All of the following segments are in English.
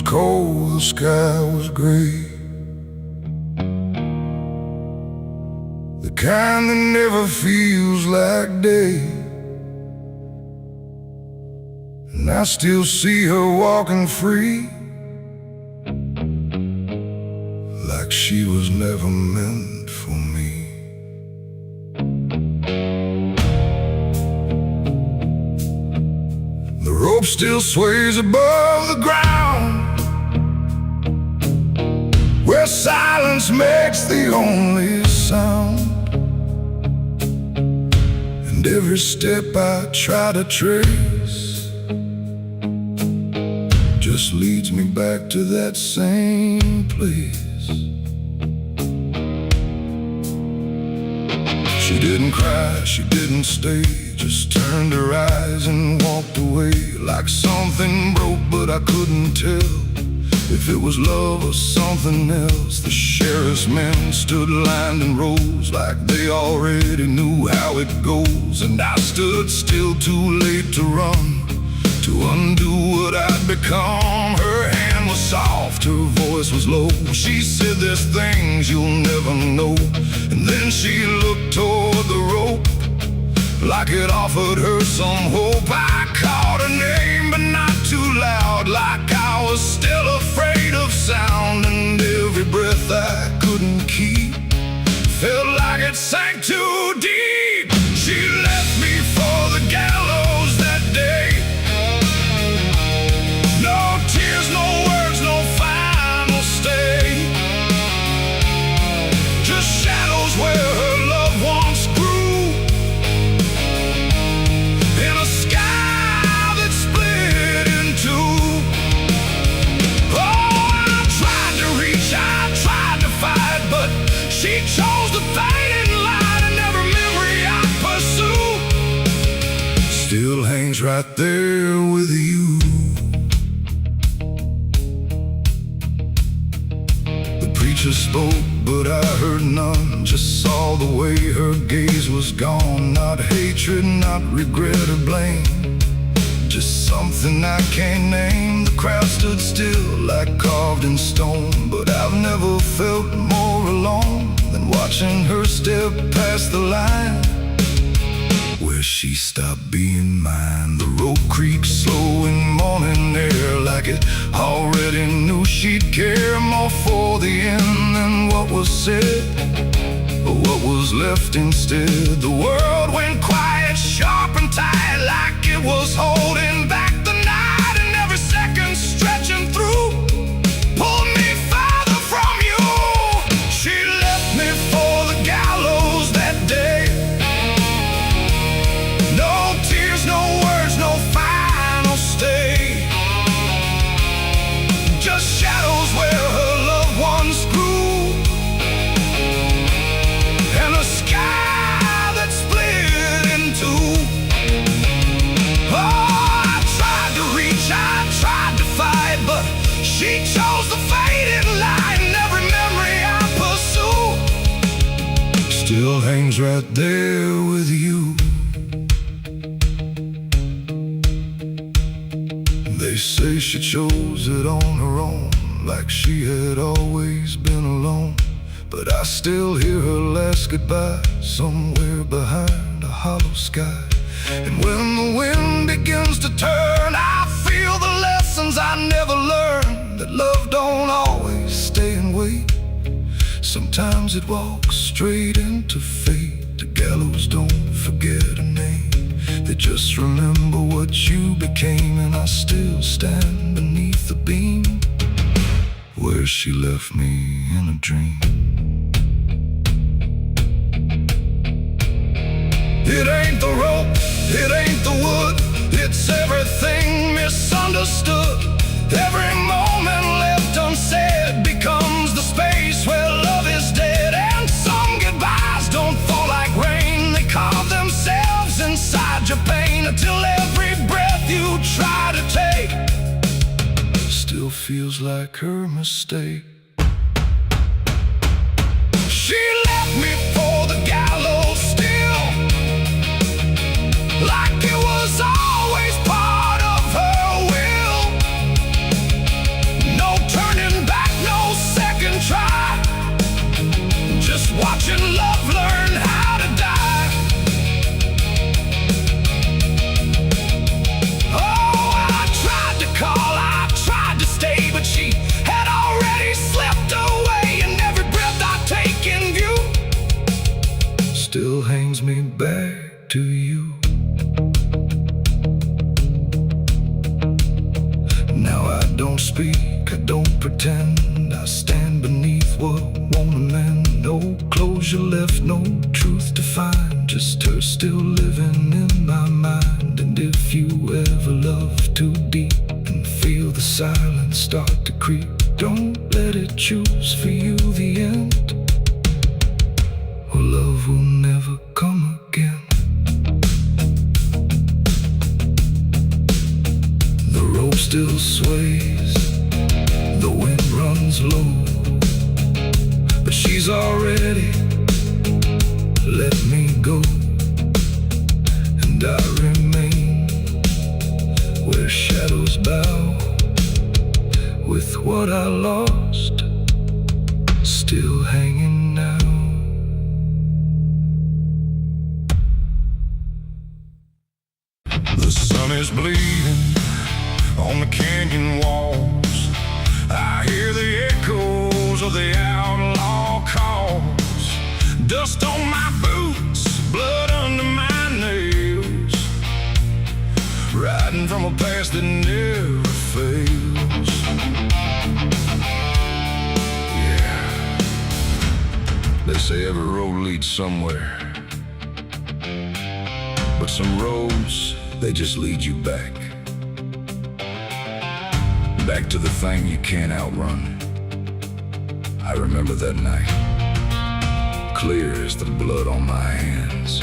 Cold, the sky was gray, the kind that never feels like day. And I still see her walking free, like she was never meant for me. The rope still sways above the ground, where silence makes the only sound. And every step I try to trace just leads me back to that same place. She didn't cry, she didn't stay, just turned her eyes and walked away, like something broke but I couldn't tell if it was love or something else. The sheriff's men stood lined in rows, like they already knew how it goes. And I stood still, too late to run, to undo what I'd become. Her hand was soft, her voice was low. She said, "There's things you'll never know." And then she looked toward the rope, like it offered her some hope. I called her name, but not too loud, like I was still afraid of sound. And every breath I couldn't keep felt like it sank too deep. She left me for the gallows that day. No tears, no words, no final stay, just shadows where her loved ones grew, in a sky that split in two. She chose the fading light, and every memory I pursue still hangs right there with you. The preacher spoke, but I heard none, just saw the way her gaze was gone. Not hatred, not regret or blame, just something I can't name. The crowd stood still, like carved in stone, but I've never felt more alone than watching her step past the line where she stopped being mine. The rope creaked slow in morning air, like it already knew she'd care more for the end than what was said, but what was left instead. The world went quiet, sharp and tight, like it was holding back the night, and every second stretching through pulled me farther from you. She left me for the gallows that day. No tears, no words, no final stay, just shadows where her loved ones grew, and a sky that split in two. Oh, I tried to reach, I tried to fight, but she chose the fading light, and every memory I pursue still hangs right there with you. They say she chose it on her own, like she had always been alone, but I still hear her last goodbye somewhere behind a hollow sky. And when the wind begins to turn, I feel the lessons I never learned, that love don't always stay and wait. Sometimes it walks straight into fate. The gallows don't forget a name, they just remember what you became. And I still stand beneath the beam where she left me in a dream. It ain't the rope, it ain't the wood, it's everything misunderstood. Every moment left unsaid becomes the space where love is dead. And some goodbyes don't fall like rain, they carve themselves inside your pain, until every breath you try to take still feels like her mistake. She left me for the gallows still, like it was always part of her will. No turning back, no second try, just watching love learn how to die. Oh, I tried to call, I tried to stay, but she had already slipped away, and every breath I take in view still hangs me back to you. Now I don't speak, I don't pretend, I stand beneath what won't amend. No closure left, no truth to find, just her still living in my mind. And if you ever love too deep and feel the silence start to creep, don't let it choose for you the end, or love will never come again. The rope still sways, the wind runs low, but she's already let me go, and I remain where shadows bow, with what I lost still hanging now. The sun is bleeding on the canyon walls. I hear the echoes of the outlaw calls. Dust on my boots, blood under my nails, riding from a past that never fails. Yeah, they say every road leads somewhere, but some roads, they just lead you back to the thing you can't outrun. I remember that night, clear as the blood on my hands.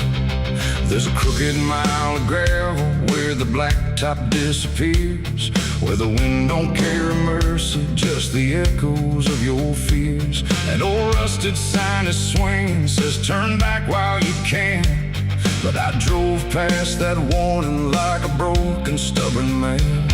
There's a crooked mile of gravel where the blacktop disappears, where the wind don't carry mercy, just the echoes of your fears. An old rusted sign is swinging, says turn back while you can. But I drove past that warning like a broken, stubborn man.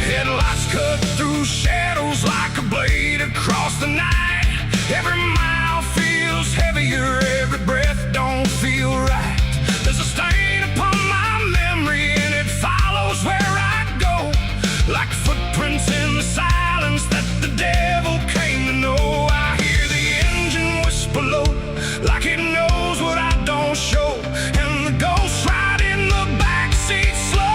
Headlights cut through shadows like a blade across the night. Every mile feels heavier, every breath don't feel right. There's a stain upon my memory and it follows where I go, like footprints in the silence that the devil came to know. I hear the engine whisper low, like it knows what I don't show, and the ghost ride in the backseat slow.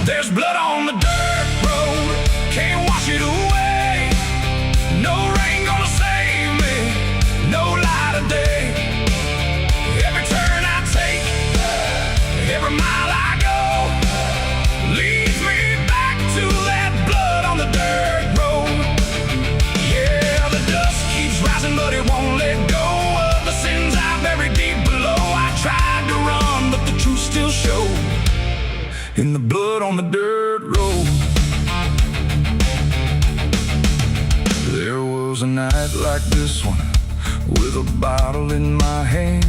There's blood on the dirt road, can't wash it away. No rain gonna save me, no light of day. Every turn I take, every mile I go, leads me back to that blood on the dirt road. Yeah, the dust keeps rising, but it won't let go of the sins I buried deep below. I tried to run, but the truth still showed in the blood on the dirt road. There was a night like this one, with a bottle in my hand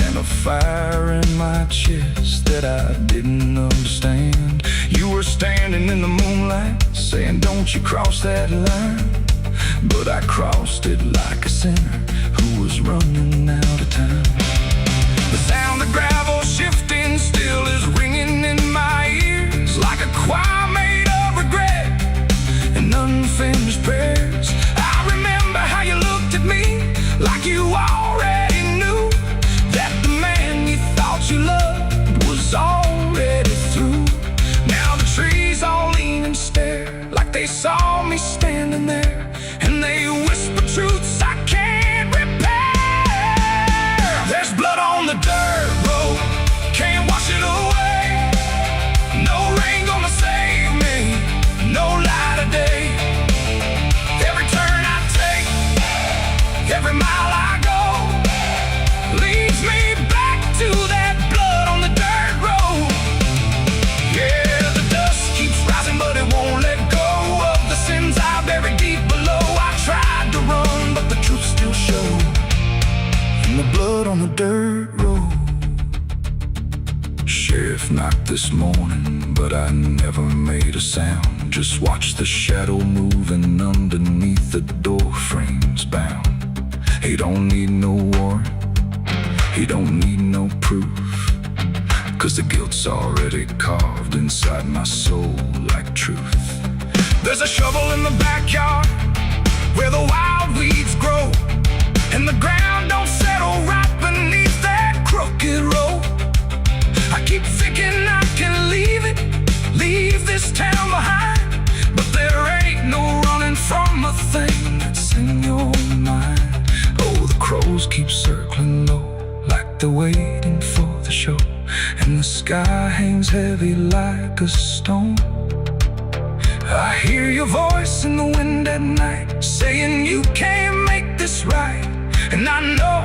and a fire in my chest that I didn't understand. You were standing in the moonlight, saying don't you cross that line, but I crossed it like a sinner who was running out of time. The sound of gravel shifting still is ringing in my ears, like a choir made of regret and unfinished prayers. I remember how you looked at me like you already knew that the man you thought you loved was already through. Now the trees all lean and stare like they saw me standing there, and they whisper truths I can't repair. There's blood on the dirt road, can't wash it away. No rain gonna save me, no light of day. Every turn I take, every mile I go, leads me back to that blood on the dirt road. Yeah, the dust keeps rising, but it won't let go of the sins I buried deep below. the dirt road. Sheriff knocked this morning, but I never made a sound. Just watched the shadow moving underneath the door frames bound. He don't need no warrant, he don't need no proof, 'cause the guilt's already carved inside my soul like truth. There's a shovel in the backyard where the wild weeds grow, and the ground don't settle right beneath that crooked road. I keep thinking I can leave this town behind, but there ain't no running from a thing that's in your mind. Oh, the crows keep circling low, like they're waiting for the show, and the sky hangs heavy like a stone. I hear your voice in the wind at night, saying you can't make this right, and I know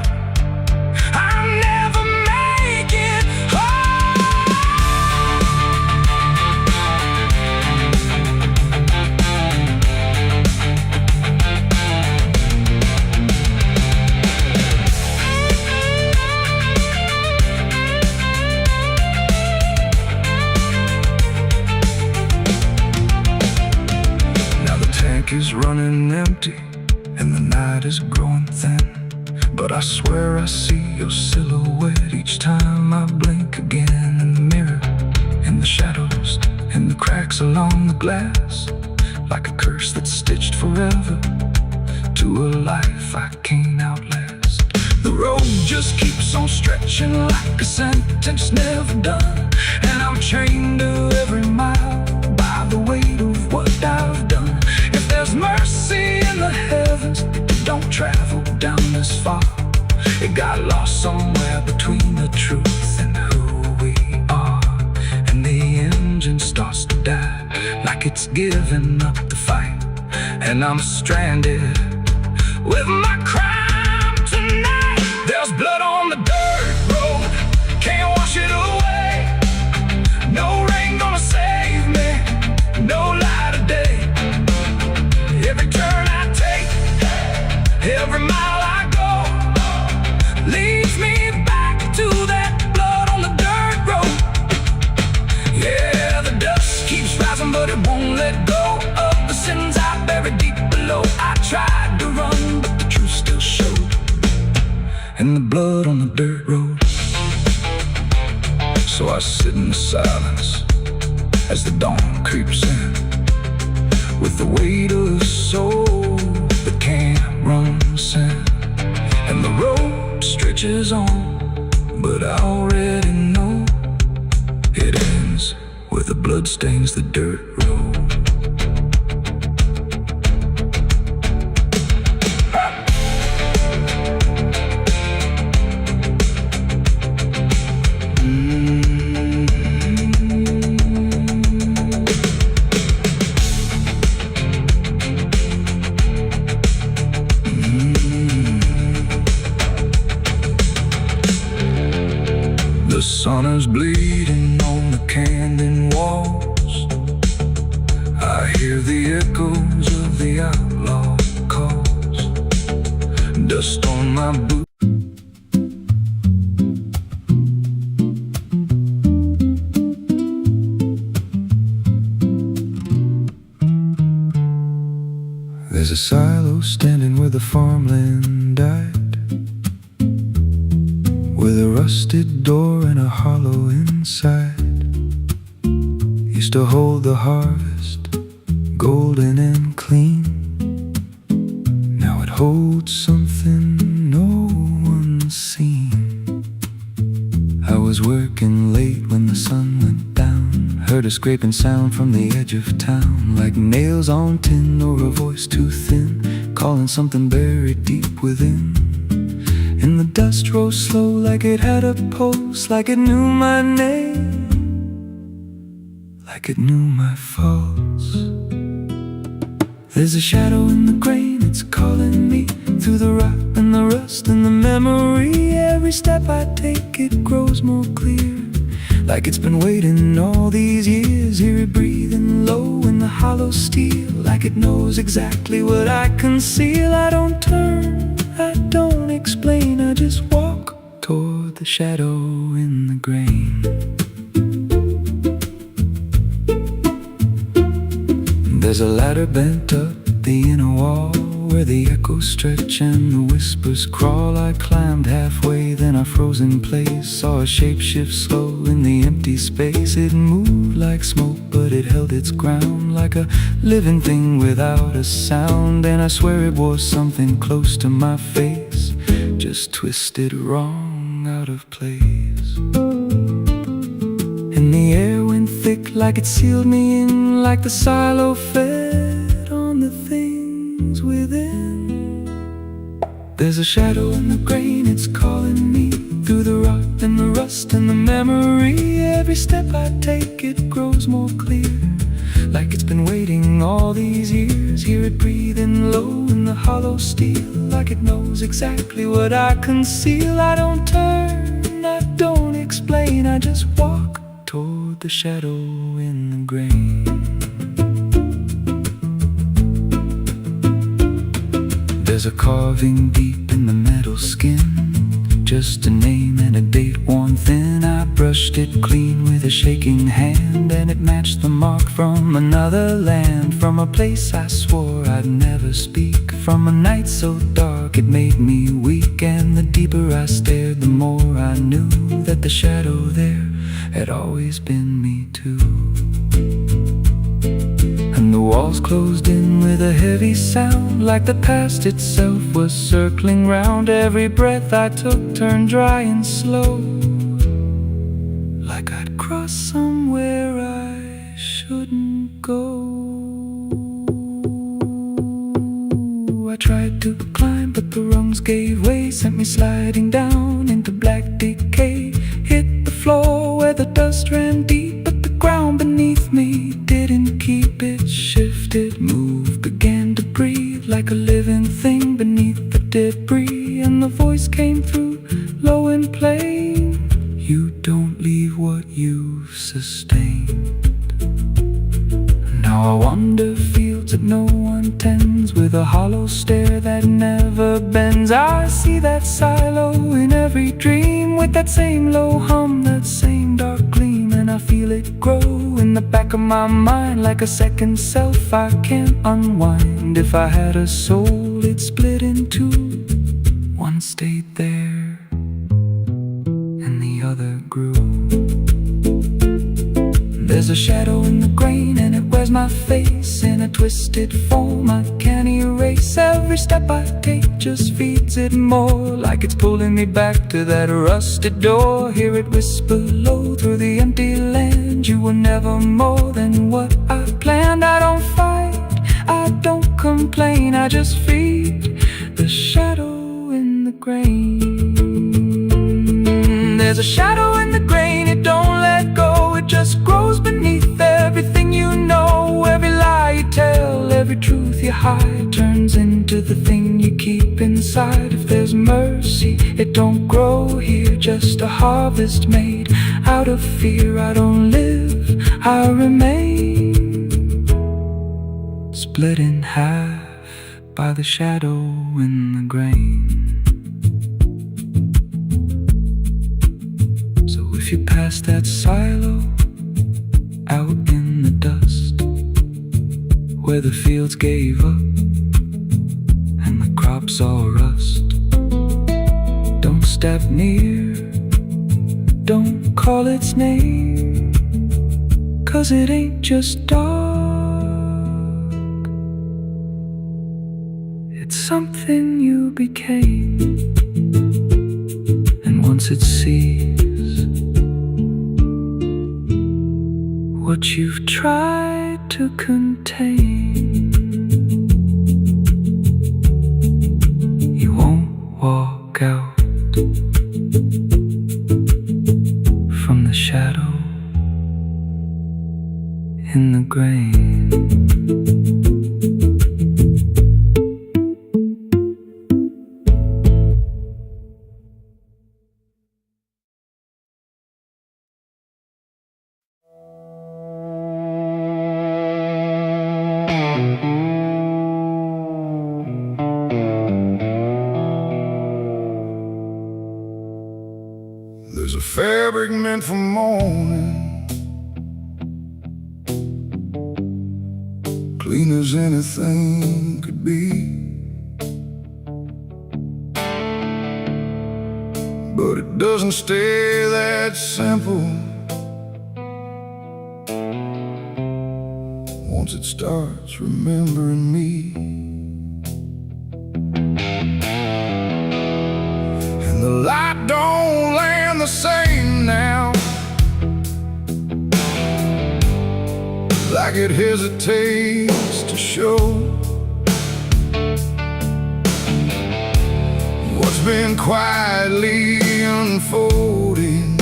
I'll never make it home. Now the tank is running empty, and the night is growing thin, but I swear I see your silhouette each time I blink again. In the mirror, in the shadows, in the cracks along the glass, like a curse that's stitched forever to a life I can't outlast. The road just keeps on stretching like a sentence never done, and I'm chained to every mile by the weight of what I've done. If there's mercy in the heavens, don't travel down this far. It got lost somewhere between the truth and who we are, and the engine starts to die like it's giving up the fight, and I'm stranded with my crime tonight. There's blood on the dirt road, can't wash it away. No rain gonna save me, no light of day. Every turn I take, every mile I go, leads me back to that blood on the dirt road. Yeah, the dust keeps rising, but it won't let go of the sins I buried deep below. I tried to run, but the truth still showed, and the blood on the dirt road. So I sit in the silence as the dawn creeps in, with the weight of a soul that can't run sin. And the road stretches on, but I already know it ends where the blood stains the dirt road. The sun is bleeding on the canyon walls. I hear the echoes of the outlaw calls. Dust on my boots. There's a silo standing where the farmland died, with a rusted door and a hollow inside. Used to hold the harvest, golden and clean. Now it holds something no one's seen. I was working late when the sun went down, heard a scraping sound from the edge of town, like nails on tin or a voice too thin, calling something buried deep within. And the dust rose slow like it had a pulse, like it knew my name, like it knew my faults. There's a shadow in the grain, it's calling me through the rot and the rust and the memory. Every step I take, it grows more clear, like it's been waiting all these years. Hear it breathing low in the hollow steel, like it knows exactly what I conceal. I don't turn, I don't explain, I just walk toward the shadow in the grain. There's a ladder bent up the inner wall, where the echoes stretch and the whispers crawl. I climbed halfway, then I froze in place. Saw a shape shift slow in the empty space. It moved like smoke, but it held its ground, like a living thing without a sound. And I swear it was something close to my face, just twisted wrong, out of place. And the air went thick, like it sealed me in, like the silo fed on the things within. There's a shadow in the grain, it's calling me through the rot and the rust and the memory. Every step I take, it grows more clear, like it's been waiting all these years. Hear it breathing low in the hollow steel, like it knows exactly what I conceal. I don't turn, I don't explain, I just walk toward the shadow in the grain. There's a carving deep in the metal skin, just a name and a date worn thin. I brushed it clean with a shaking hand, and it matched the mark from another land, from a place I swore I'd never speak, from a night so dark it made me weak. And the deeper I stared, the more I knew that the shadow there had always been me too. And the walls closed in with a heavy sound, like the past itself was circling round. Every breath I took turned dry and slow, like I'd crossed somewhere I shouldn't go. I tried to climb, but the rungs gave way, sent me sliding down into black decay. Hit the floor where the dust ran deep, but the ground beneath me didn't keep. It shifted, moved, began to breathe, like a living thing beneath the debris. And the voice came through, low and plain: you don't leave what you've sustained. Now I wander fields that no one tends, with a hollow stare that never bends. I see that silo in every dream, with that same low hum, that same dark gleam. And I feel it grow in the back of my mind, like a second self I can't unwind. If I had a soul, it'd split in two. One stayed there, and the other grew. There's a shadow in the grain, and it wears my face in a twisted form I can't erase. Every step I take just feeds it more, like it's pulling me back to that rusted door. Hear it whisper low through the empty land: you were never more than what I planned. I don't fight, I don't complain, I just feed the shadow in the grain. There's a shadow in the grain, it don't let go, it just grows beneath everything you know. Every lie you tell, every truth you hide, turns into the thing you keep inside. If there's mercy, it don't grow here, just a harvest made out of fear. I don't live, I remain, split in half by the shadow in the grain. If you pass that silo out in the dust, where the fields gave up and the crops all rust, don't step near, don't call its name, 'cause it ain't just dark, it's something you became. And once it sees what you've tried to contain, you won't walk out from the shadow in the grain. everything could be. But it doesn't stay that simple. Once it starts remembering me, and the light don't land the same now, like it hesitates to show what's been quietly unfolding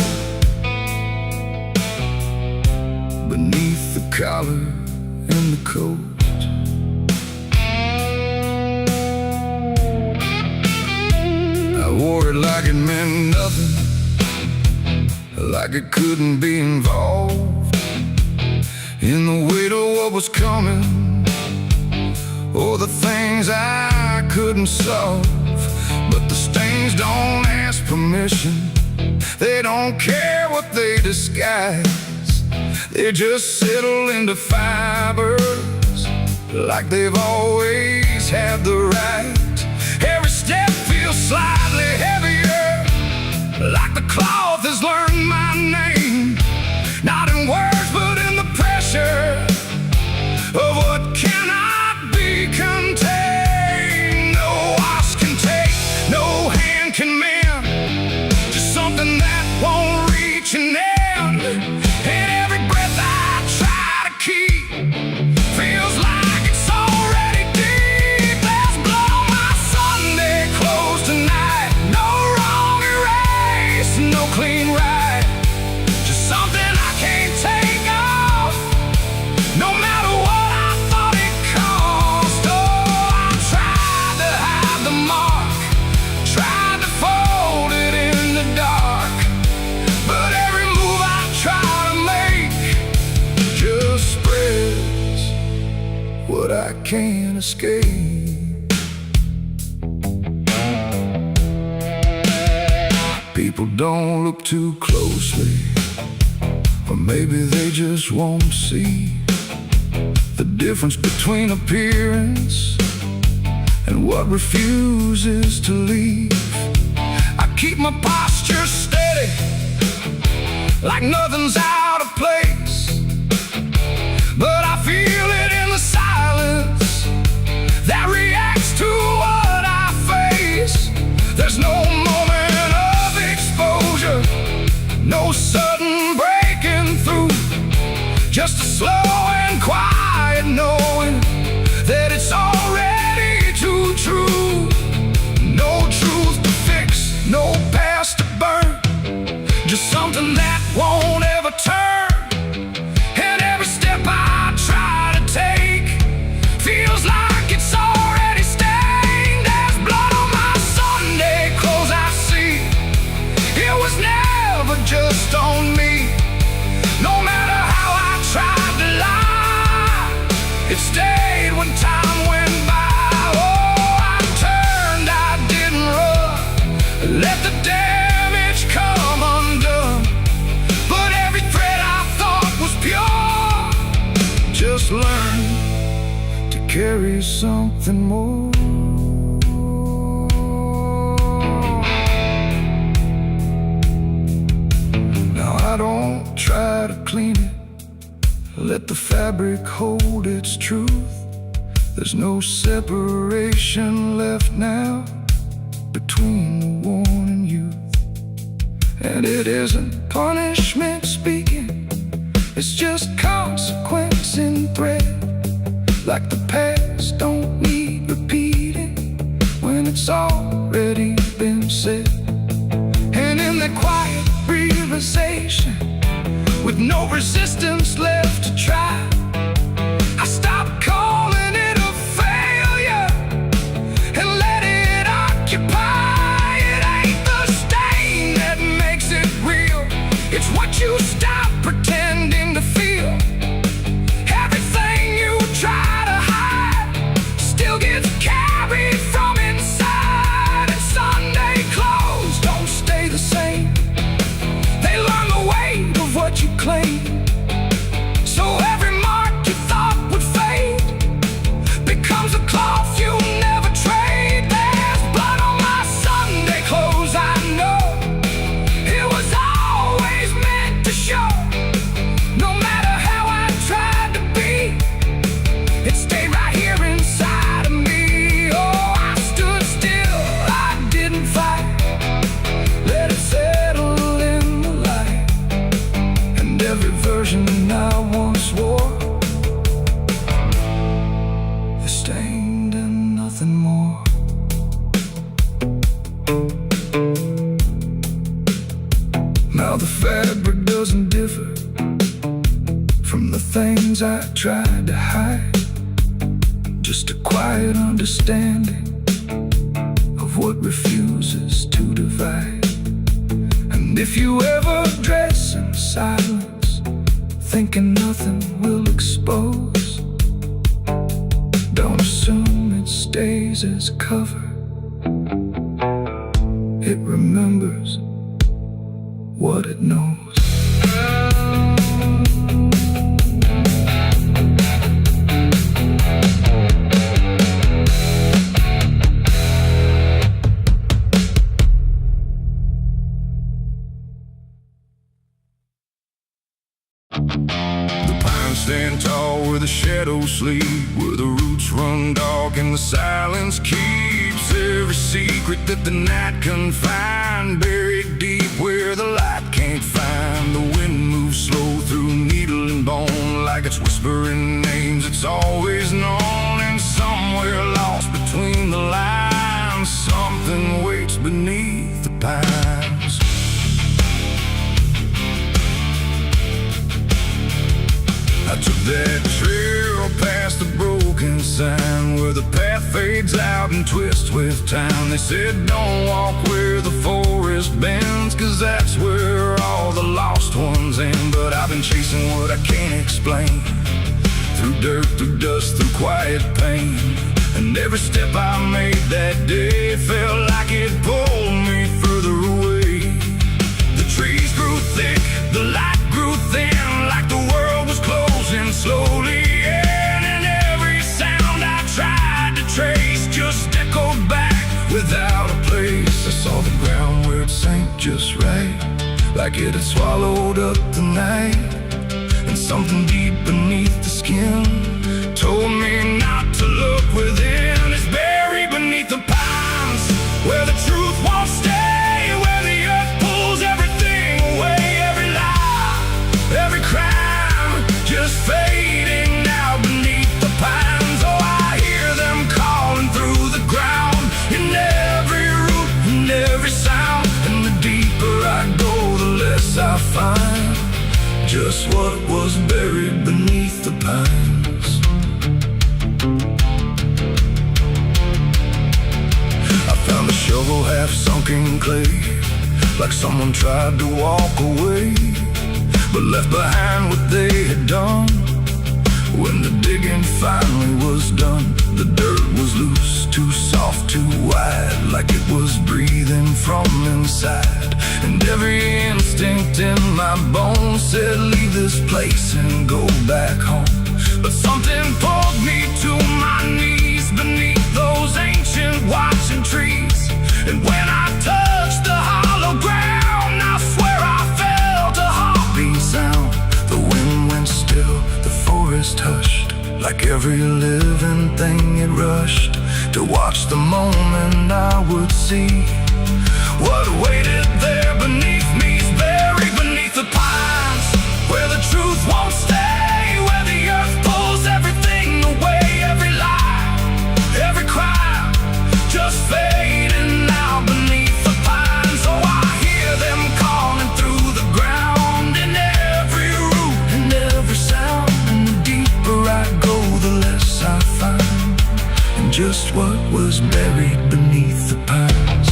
beneath the collar and the coat. I wore it like it meant nothing, like it couldn't be involved in the weight of what was coming, or the things I couldn't solve. But the stains don't ask permission, they don't care what they disguise. They just settle into fibers like they've always had the right. Every step feels slightly heavier, like the cloth has learned my name, not in words but in the pressure of what cannot be contained. No ox can take, no hand can mend, just something that won't reach an end. And every breath I try to keep feels like it's already deep. There's blood on my Sunday clothes tonight, no wrong erase, no clean right, just something I can't take off, no matter what I thought it cost. Oh, I tried to hide the mark, tried to fold it in the dark, but every move I try to make just spreads what I can't escape. People don't look too closely, or maybe they just won't see the difference between appearance and what refuses to leave. I keep my posture steady, like nothing's out of place, but I feel it in the silence that reacts to what I face. There's no moment of exposure, no sudden breaking through, just a slow and quiet knowing that it's already too true. No truth to fix, no past to burn, just something that won't ever turn. And every step I try to take feels like it's already stained. There's blood on my Sunday clothes I see, it was never just on me. No matter how I tried to lie, it stayed when time went by. Oh, I turned, I didn't run, let the damage come undone. But every thread I thought was pure just learned to carry something more. Now I don't try to clean it, let the fabric hold its truth. There's no separation left now between the worn and youth. And it isn't punishment speaking, it's just consequence in thread. Like the past don't need repeating when it's already been said. And in that quiet realization, with no resistance left to try, I stopped calling it a failure and let it occupy. It ain't the stain that makes it real, it's what you stop pretending to feel. Everything you try to hide still gets carried from inside. And Sunday clothes don't stay the same, they learn the weight of what you claim. So every mark you thought would fade becomes things I tried to hide, just a quiet understanding of what refuses to divide. And if you ever dress in silence, thinking nothing will expose, don't assume it stays as cover. It remembers what it knows. The pines stand tall where the shadows sleep, where the roots run dark and the silence keeps every secret that the night can find, buried deep where the light can't find. The wind moves slow through needle and bone, like it's whispering names it's always known. And somewhere lost between the lines, something waits beneath the pines. I took that trail past the broken sign, where the path fades out and twists with time. They said don't walk where the forest bends, 'cause that's where all the lost ones end. But I've been chasing what I can't explain, through dirt, through dust, through quiet pain. And every step I made that day felt like it pulled me further away. The trees grew thick, the light grew thin, like the world was closing slowly in. And every sound I tried to trace just echoed back without a place. I saw the ground where it sank just right, like it had swallowed up the night. And something deep beneath the skin told me not to look within. It's buried beneath the pines, where the truth won't stay, where the earth pulls everything away. Every lie, every crime, just fading now beneath the pines. Oh, I hear them calling through the ground, in every root and every sound. And the deeper I go, the less I find just what was buried beneath the pines. I found a shovel half sunk in clay, like someone tried to walk away, but left behind what they had done. When the digging finally was done, the dirt was loose, too soft, too wide, like it was breathing from inside. And every instinct in my bones said leave this place and go back home. But something pulled me to my knees beneath those ancient watching trees. And when I touched the hollow ground, I swear I felt a heartbeat sound. The wind went still, the forest hushed, like every living thing it rushed to watch the moment I would see what waited there beneath me. Is buried beneath the pines, where the truth won't stay, where the earth pulls everything away. Every lie, every crime, just fading now beneath the pines. Oh, I hear them calling through the ground, in every root and every sound. And the deeper I go, the less I find, and just what was buried beneath the pines.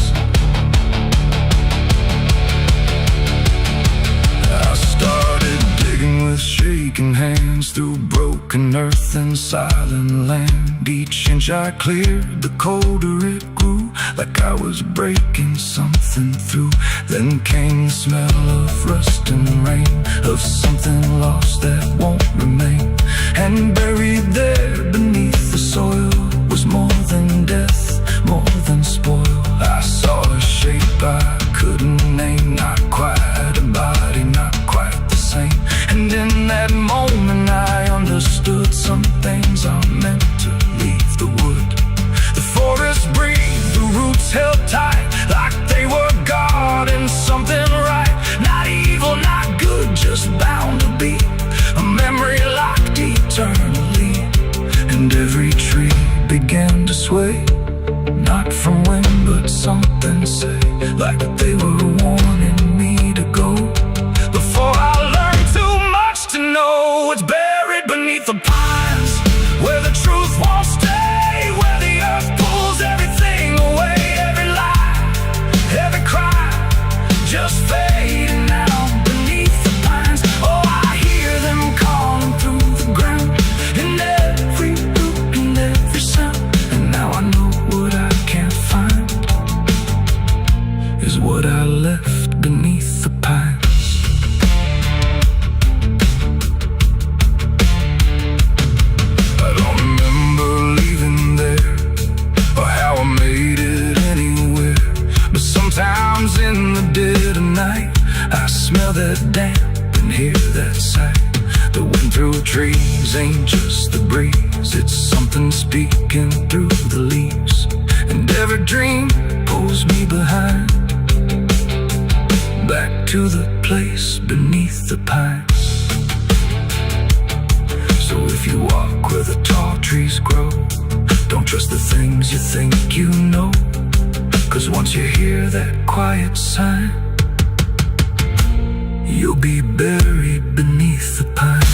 I started digging with shaking hands through broken earth and silent land. Each inch I cleared, the colder it grew, like I was breaking something through. Then came the smell of rust and rain, of something lost that won't remain. And buried there beneath the soil was more than death, more than spoil. I saw a shape I couldn't name, not quite a body, not quite the same. And in that moment I understood some things are meant to leave the wood. The forest breathed, the roots held tight, like they were guarding something right. Not evil, not good, just bound to be a memory locked eternally. And every tree began to sway, not from wind but something say, like they were warning me to go. Before I learned too much to know, it's buried beneath noise ain't just the breeze, it's something speaking through the leaves. And every dream pulls me behind, back to the place beneath the pines. So if you walk where the tall trees grow, don't trust the things you think you know, 'cause once you hear that quiet sign, you'll be buried beneath the pines.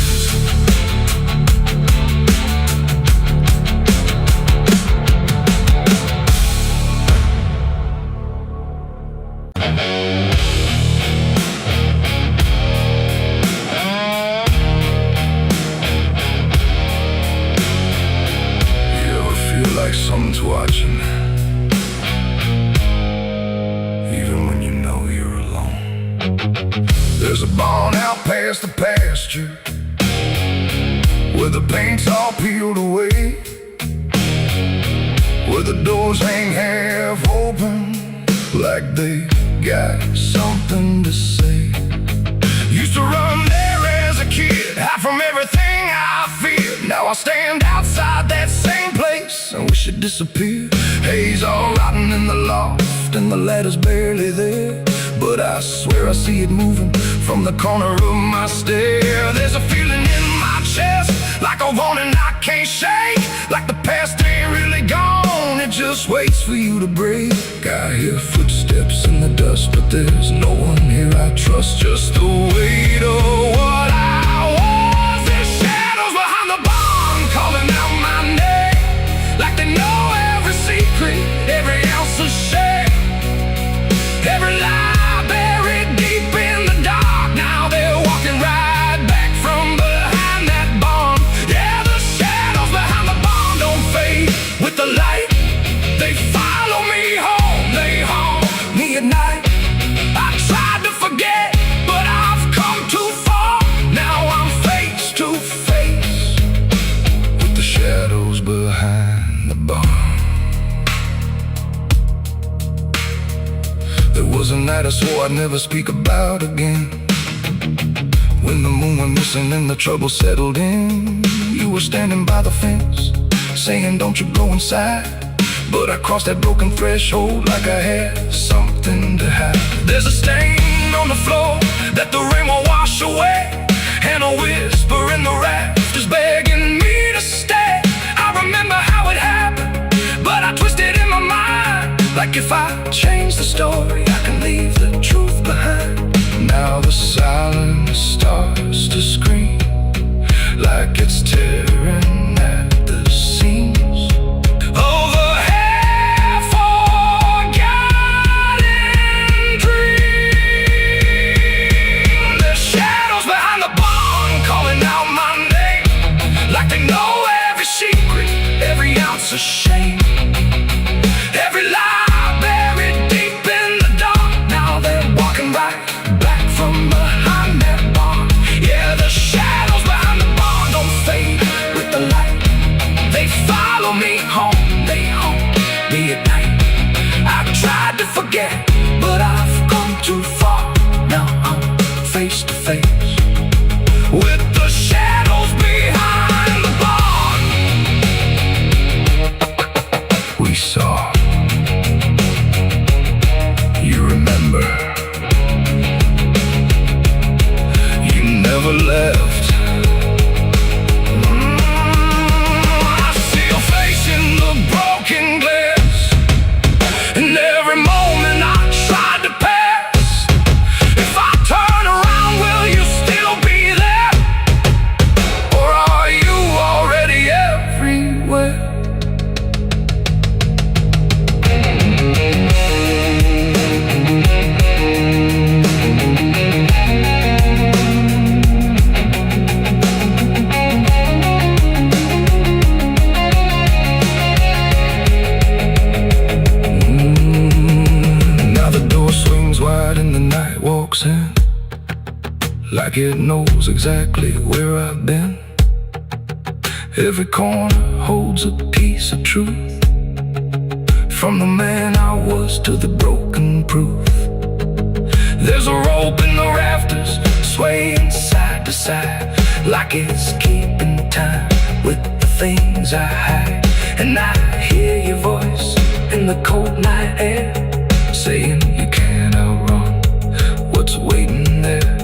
You ever feel like someone's watching, even when you know you're alone? There's a barn out past the pasture, where the paint's all peeled away, where the doors hang half open, like they got something to say. Used to run there as a kid, hide from everything I feared. Now I stand outside that same place and wish it disappeared. Haze all rotten in the loft and the ladder's barely there, but I swear I see it moving from the corner of my stair. There's a feeling in my chest, like a warning I can't shake, like the past ain't really gone, it just waits for you to break. I hear footsteps in the dust, but there's no one here I trust, just the weight of what I was. There's shadows behind the barn calling out my name, like they know every secret, every ounce of shame, every lie buried deep in the dark. Now they're walking right back from behind that barn. Yeah, the shadows behind the barn don't fade with the light. They follow me home, they haunt me at night. I tried to forget, but I've come too far. Now I'm face to face with the shadows behind the barn. There was a night I swore I'd never speak about again, when the moon went missing and the trouble settled in. You were standing by the fence, saying don't you go inside, but I crossed that broken threshold like I had something to hide. There's a stain on the floor that the rain will wash away, and a whisper in the rafters begging me to stay. I remember how it happened, but I twisted in my mind, like if I change the story I can leave the truth behind. Now the silence starts to scream, like it's tearing at the seams. Over half-forgotten dreams. There's shadows behind the barn calling out my name, like they know every secret, every ounce of shame, every lie buried deep in the dark. Now they're walking right back from behind that barn. Yeah, the shadows behind the barn don't fade with the light. They follow me home, they haunt me at night. I've tried to forget, but I've come too far. Now I'm face to face with the shadows behind the barn. We saw. You remember. You never left. I see your face in the broken glass, and every moment I tried to pass. If I turn around, will you still be there? Or are you already everywhere? Now the door swings wide and the night walks in, like it knows exactly where I've been. Every corner holds a piece of truth, from the man I was to the broken proof. There's a rope in the rafters, swaying side to side, like it's keeping time with the things I hide. And I hear your voice in the cold night air, saying you can't outrun what's waiting there.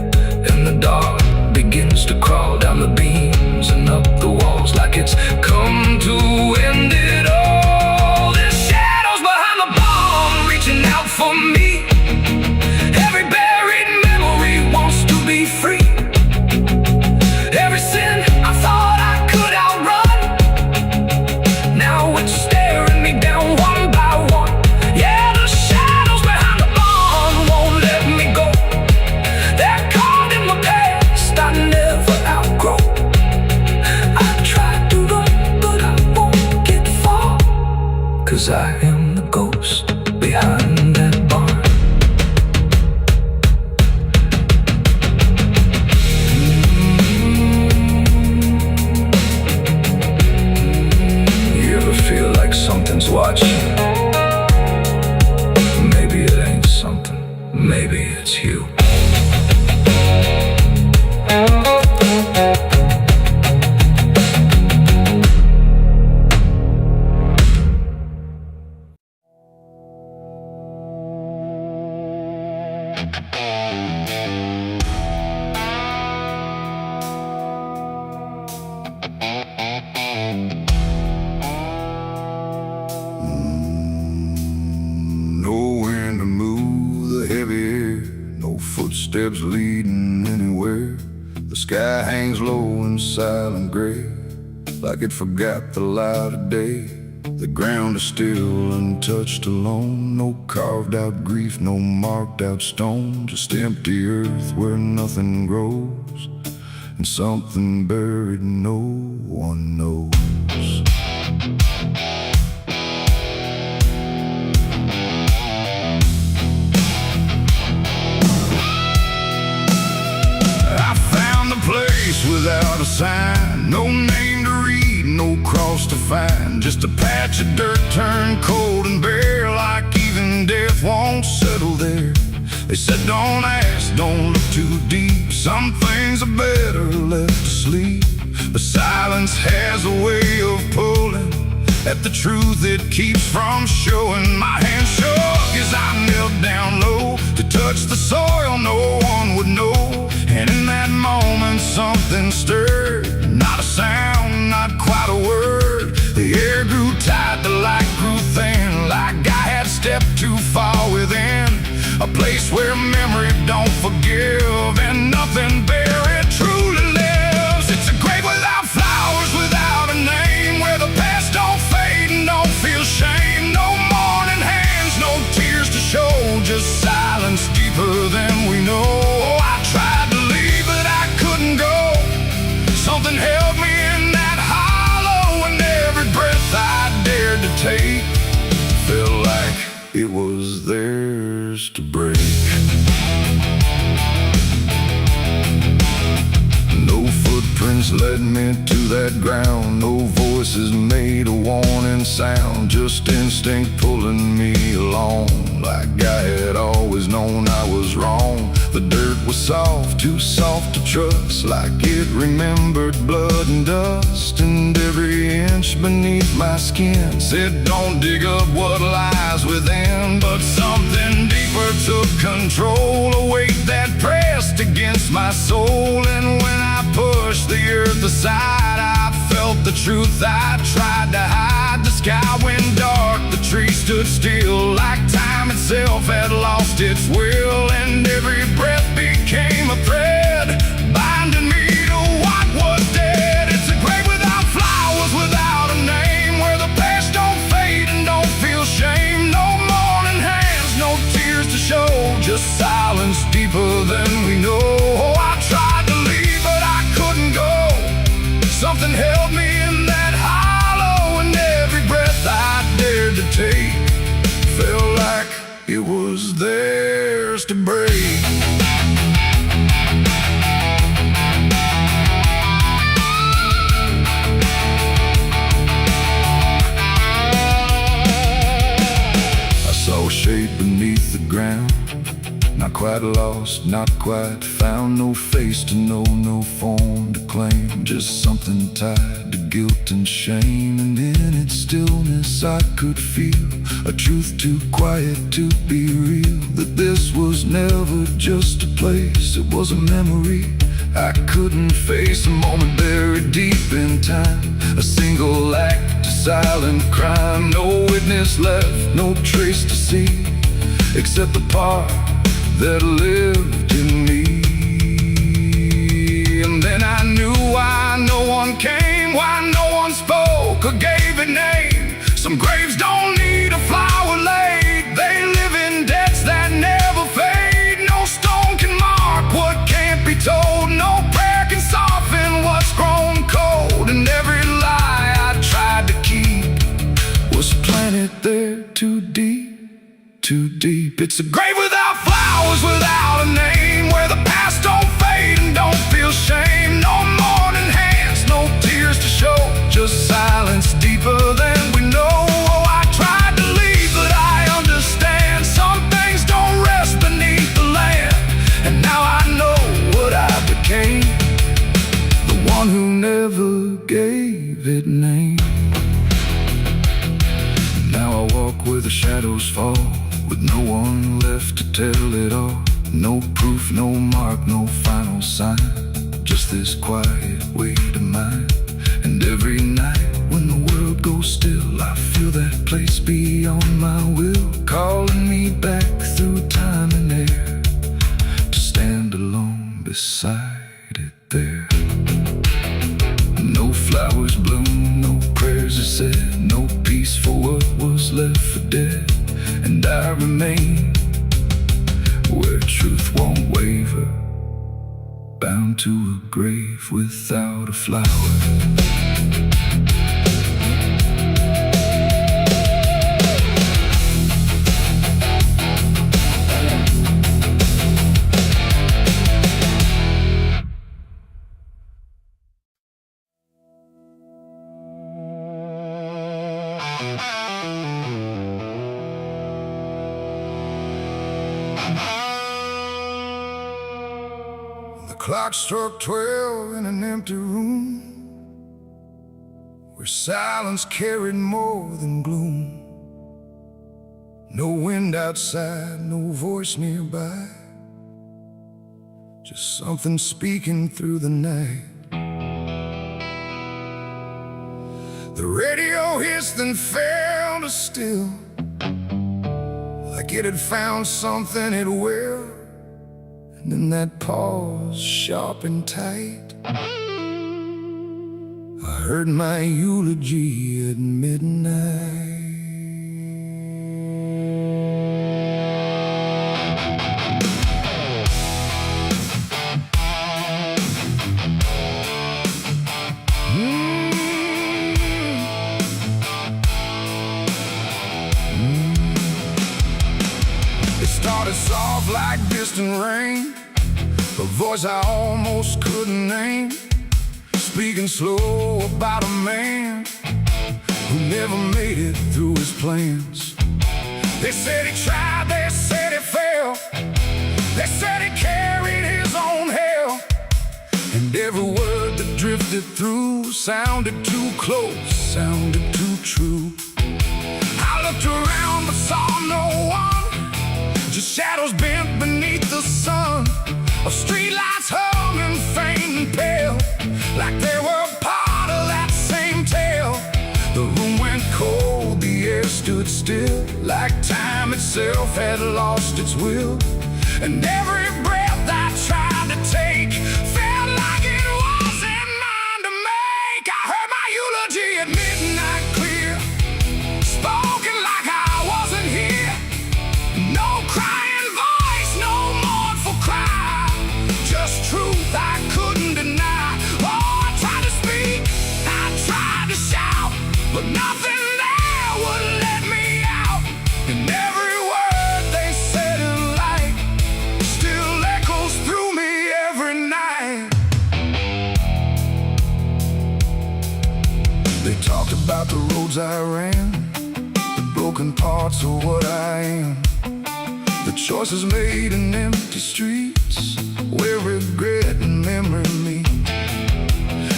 And the dark begins to crawl down the beams and up the walls like it's come to end it all. There's shadows behind the bomb reaching out for me. Every buried memory wants to be free. Every sin I thought I could outrun, now it's staring me down one by one. Yeah, the shadows behind the bomb won't let me go. They're caught in the past I never outgrow. I tried to run, but I won't get far, 'cause I am the ghost behind that barn. Something's watching. Maybe it ain't something, maybe it's you. Footsteps leading anywhere. The sky hangs low in silent gray, like it forgot the light of day. The ground is still untouched alone. No carved out grief, no marked out stone. Just empty earth where nothing grows, and something buried no one knows. Without a sign, no name to read, no cross to find. Just a patch of dirt turned cold and bare, like even death won't settle there. They said don't ask, don't look too deep. Some things are better left to sleep. But silence has a way of pulling at the truth it keeps from showing. My hand shook as I knelt down low to touch the soil no one would know. And in that moment something stirred, not a sound, not quite a word. The air grew tight, the light grew thin, like I had stepped too far within a place where memory don't forgive and nothing buried truly lives. It's a grave without flowers, without a name, where the past don't fade and don't feel shame. No mourning hands, no tears to show, just silence deeper than we know. I tried to leave, but I couldn't go. Something held me in that hollow, and every breath I dared to take felt like it was theirs to break. No footprints led me to that ground, no voices made a warning sound, just instinct pulling me along, like I had always known I was wrong. The dirt was soft, too soft to trust, like it remembered blood and dust. And every inch beneath my skin said don't dig up what lies within. But something deeper took control, a weight that pressed against my soul. And when I pushed the earth aside, I felt the truth I tried to hide. The sky went dark, the trees stood still, like time itself had lost its will. And every breath became a thread, binding me to what was dead. It's a grave without flowers, without a name, where the past don't fade and don't feel shame. No mourning hands, no tears to show, just silence deeper than we know. I tried to leave, but I couldn't go. Something held me in that hollow, and every breath I dared to take felt like it was theirs to break. I saw a shape beneath the ground, Not quite lost, not quite found. No face to know, no form to claim. Just something tied to guilt and shame. And in its stillness I could feel a truth too quiet to be real. That this was never just a place, it was a memory I couldn't face. A moment buried deep in time, a single act of silent crime. No witness left, no trace to see, except the part that lived in me. And then I knew why no one came, why no one spoke or gave a name. Some graves don't need a flower laid, they live in debts that never fade. No stone can mark what can't be told, no prayer can soften what's grown cold. And every lie I tried to keep was planted there too deep, too deep. It's a grave without flowers, without a name, where the past don't fade and don't feel shame. No mourning hands, no tears to show, just silence deeper than we know. Oh, I tried to leave, but I understand some things don't rest beneath the land. And now I know what I became, the one who never gave it name. Now I walk where the shadows fall, with no one left to tell it all. No proof, no mark, no final sign, just this quiet weight of mine. And every night when the world goes still, I feel that place beyond my will, calling me back through time and air, to stand alone beside it there. No flowers bloom, no prayers are said, no peace for what was left for dead. And I remain where truth won't waver, bound to a grave without a flower. The clock struck 12 in an empty room, where silence carried more than gloom. No wind outside, no voice nearby, just something speaking through the night. The radio hissed and fell to still, like it had found something it will. And in that pause, sharp and tight, I heard my eulogy at midnight. It started soft like distant rain, a voice I almost couldn't name, speaking slow about a man who never made it through his plans. They said he tried, they said he failed, they said he carried his own hell. And every word that drifted through sounded too close, sounded too true. I looked around but saw no one, just shadows bent beneath the sun, of streetlights hung and faint and pale, like they were part of that same tale. The room went cold, the air stood still, like time itself had lost its will. And every breath I tried to take felt like it wasn't mine to make. I heard my eulogy at midnight clear, spoken like I wasn't here. No crying voice, no mournful cry, just truth I couldn't deny. Oh, I tried to speak, I tried to shout, but nothing there would let me out. And every word they said in light still echoes through me every night. They talked about the roads I ran, the broken parts of what I am, the choices made in empty streets where regret and memory meet.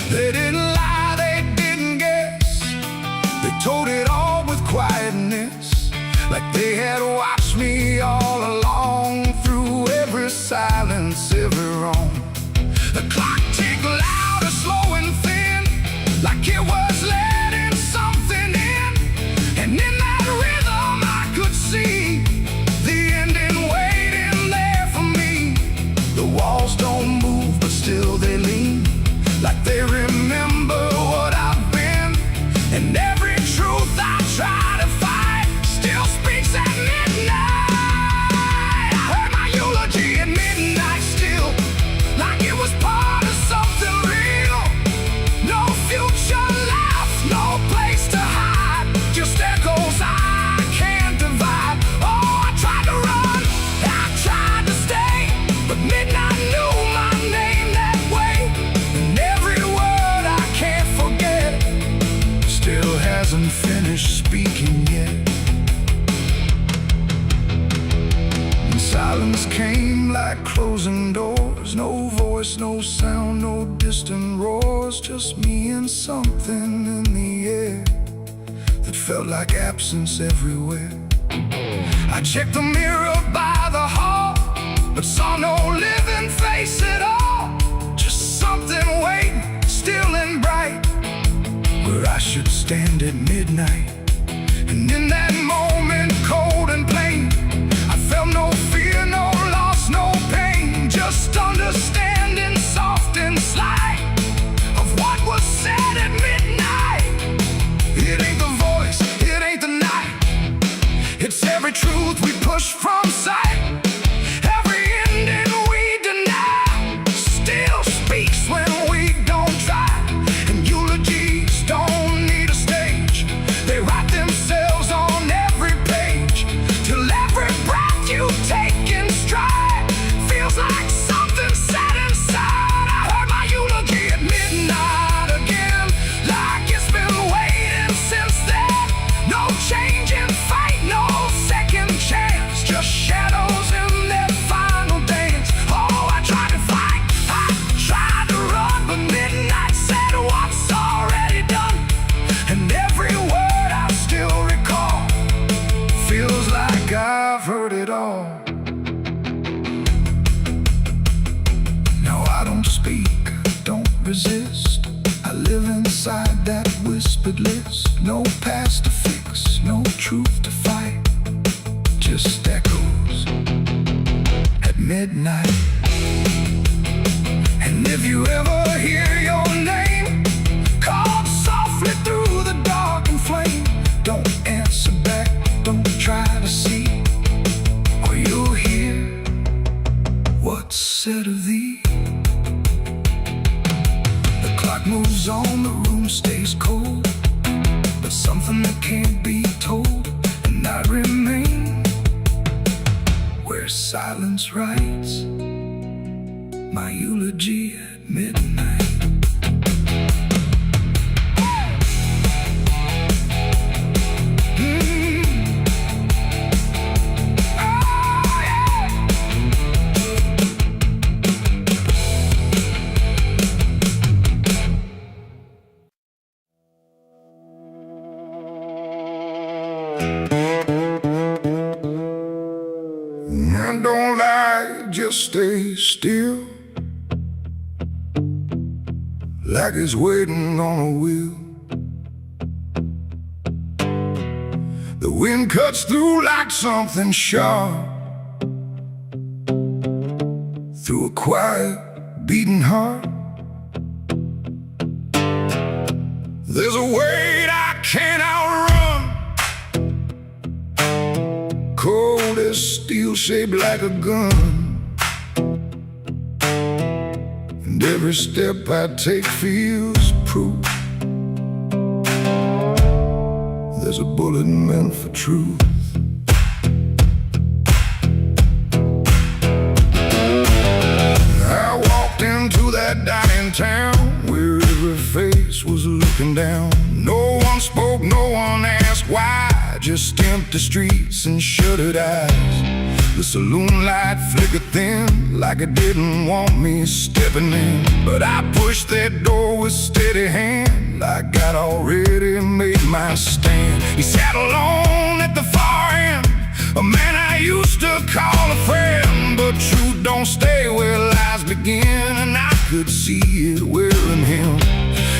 They didn't lie, they didn't guess. They told it all with quietness, like they had watched me all along, through every silence, every wrong. The clock ticked louder, slow and thin, like it was letting something in. And in that rhythm I could see the ending waiting there for me. The walls don't move, but still they lean, like they remember what I've been. And every truth I try to fight still speaks at midnight. I heard my eulogy at midnight still, like it was part of something real. No future left, no place to hide, just echoes I can't divide. Oh, I tried to run, I tried to stay, but midnight knew my name that way. And every word I can't forget still hasn't finished speaking yet. And silence came like closing doors, no voice, no sound, no distant roars, just me and something in the air that felt like absence everywhere. I checked the mirror by the hall, but saw no living face at all, just something waiting, still and bright, where I should stand at midnight. And in that moment, cold and plain, I felt no fear, no loss, no pain, just understanding, soft and slight, of what was said at midnight. It ain't the voice, it ain't the night, it's every truth we push from sight. Every ending we deny still speaks when we don't try. And eulogies don't need a stage, they write themselves on every page, till every breath you take in stride feels like something set inside. I heard my eulogy at midnight again, like it's been waiting since then. No change in fate, no second chance, just shadows in their final dance. Oh, I tried to fight, I tried to run, but midnight said what's already done. And every word I still recall feels like I've heard it all. Now I don't speak, don't resist, I live inside that whispered list. No past to fix, no truth to fight, just echoes at midnight. And if you ever hear your name called softly through the dark and flame, don't answer back, don't try to see, or you'll hear what's said of thee. The clock moves on, the room stays cold, but something that can't be told, and I remain where silence writes my eulogy at midnight. And don't lie, just stay still, like it's waiting on a wheel. The wind cuts through like something sharp, through a quiet, beating heart. There's a weight I can't outrun, cold as steel, shaped like a gun. And every step I take feels proof there's a bullet meant for truth. I walked into that dying town where every face was looking down. No one spoke, no one asked why, just empty streets and shuttered eyes. The saloon light flickered thin, like it didn't want me stepping in. But I pushed that door with steady hand, like I'd already made my stand. He sat alone at the far end, a man I used to call a friend. But truth don't stay where lies begin, and I could see it wearing him.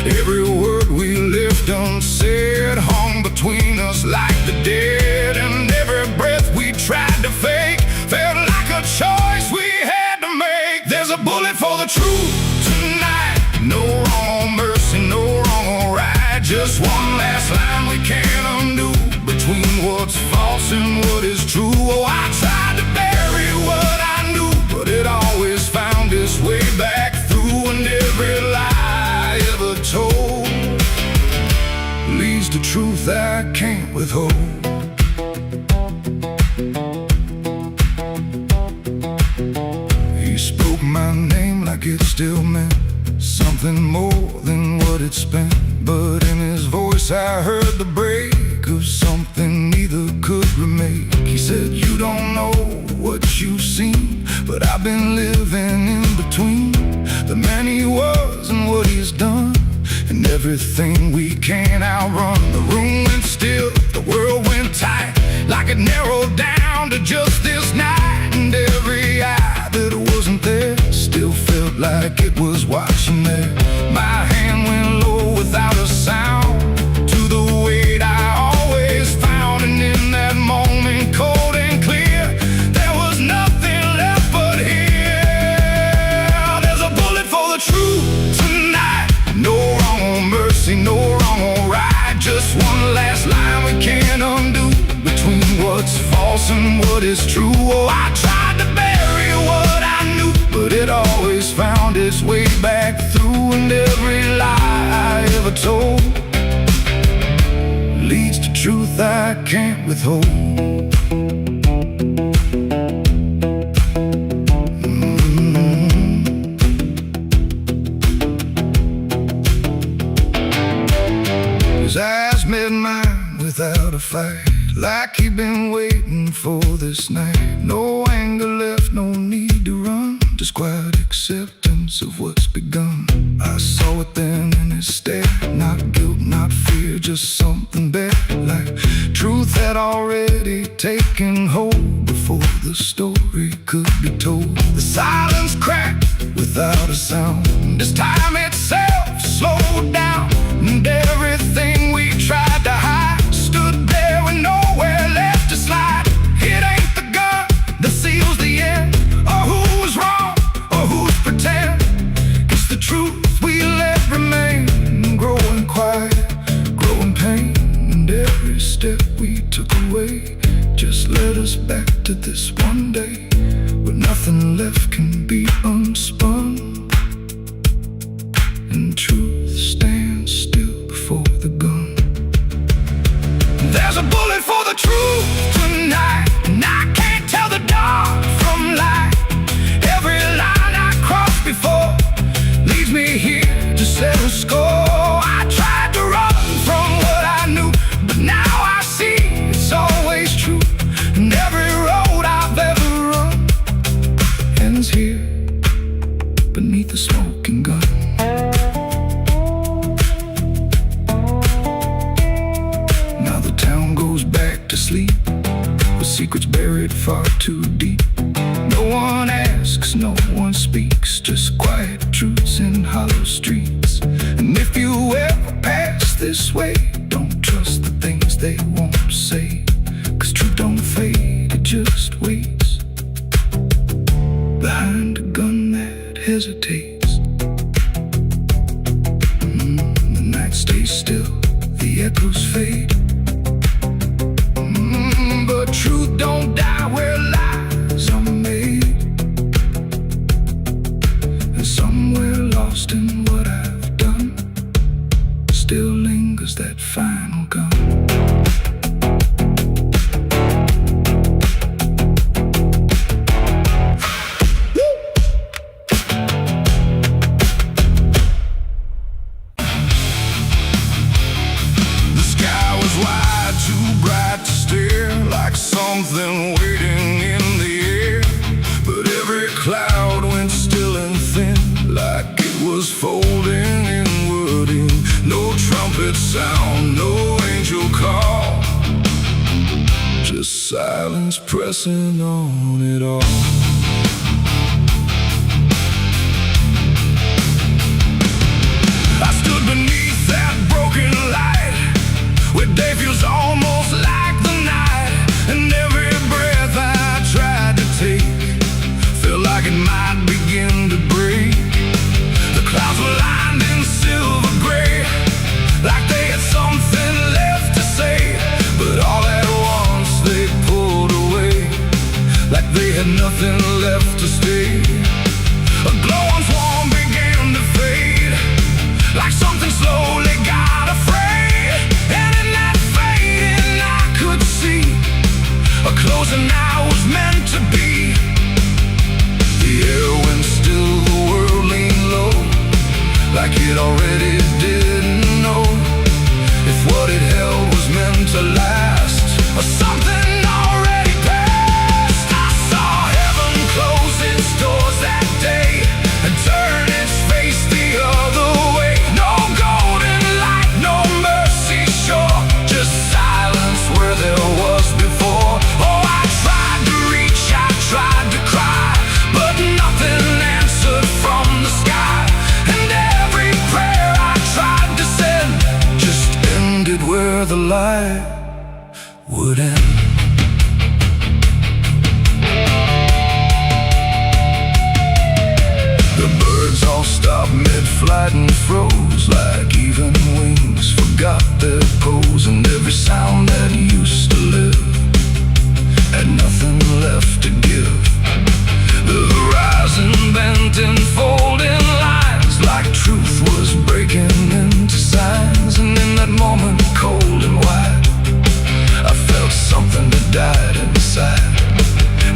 Every word we left unsaid hung between us like the dead, and every breath we tried to fake felt like a choice we had to make. There's a bullet for the truth tonight. No wrong mercy, no wrong or right. Just one last line we can't undo, between what's false and what is true. Oh, I tried to bury what I knew, but it always found its way back through. And every lie ever told leads to truth I can't withhold. He spoke my name like it still meant something more than what it spent. But in his voice I heard the break of something neither could remake. He said, you don't know what you've seen, but I've been living in between the man he was and what he's done, and everything we can't outrun. The room went still, the world went tight, like it narrowed down to just this night. And every eye that wasn't there still felt like it was watching there. My hand went low without a sound to the weight I always found. And in that moment, cold and clear, there was nothing left but here. There's a bullet for the truth tonight. No wrong or mercy, no wrong or right. Just one last line we can't undo, between what's false and what is true. Oh, I tried to bury what I knew, but it always found its way back through. And every lie I ever told leads to truth I can't withhold. His eyes met mine without a fight, like he'd been waiting for this night. No anger left, no need to run, just quiet acceptance of what's begun. I saw it then in his stare, not guilt, not fear, just something better, like truth had already taken hold before the story could be told. The silence cracked without a sound, this time itself slowed down, and everything we tried to hide stood there with nowhere left to slide. It ain't the gun that seals the end, or who's wrong, or who's pretend. It's the truth we let remain, growing quiet, growing pain. And every step we took away just led us back to this one day, where nothing left can be unspun, and truth stands still before the gun. There's a bullet for the truth tonight, and I can't tell the dark from light. Every line I crossed before leads me here to settle score. I tried to run from what I knew, but now I see it's always true. And every road I've ever run ends here beneath the smoking gun. Now the town goes back to sleep, with secrets buried far too deep. No one asks, no one speaks, just quiet truths in hollow streets. And if you ever pass this way, don't trust the things they won't say, 'cause truth don't fade, it just waits behind a gun that hesitates. The night stays still, the echoes fade, but truth don't die where lies are made. And somewhere lost in what I've done still lingers that final gun. The sky was silence pressing on it all. I stood beneath that broken light, where day feels almost like the night, and every breath I tried to take felt like it might begin to break. The clouds were lined in silver gray, like they had something left to say, but all at once they pulled away, like they had nothing left to stay. A glow once warm began to fade, like something slowly got afraid, and in that fading I could see a closing I was meant to be. The air went still, the world leaned low, like it already didn't know if what it held was meant to last, or something already passed. I saw heaven close its doors that day and turn its face the other way. No golden light, no mercy shore, just silence where there was before. Oh, I tried to reach, I tried to cry, but nothing answered from the sky, and every prayer I tried to send just ended where the light would end. The birds all stopped mid-flight and froze, like even wings forgot their pose, and every sound that used to live had nothing left to give. The horizon bent in folding lines, like truth was breaking into signs, and in that moment, cold and wide, I felt something that died inside.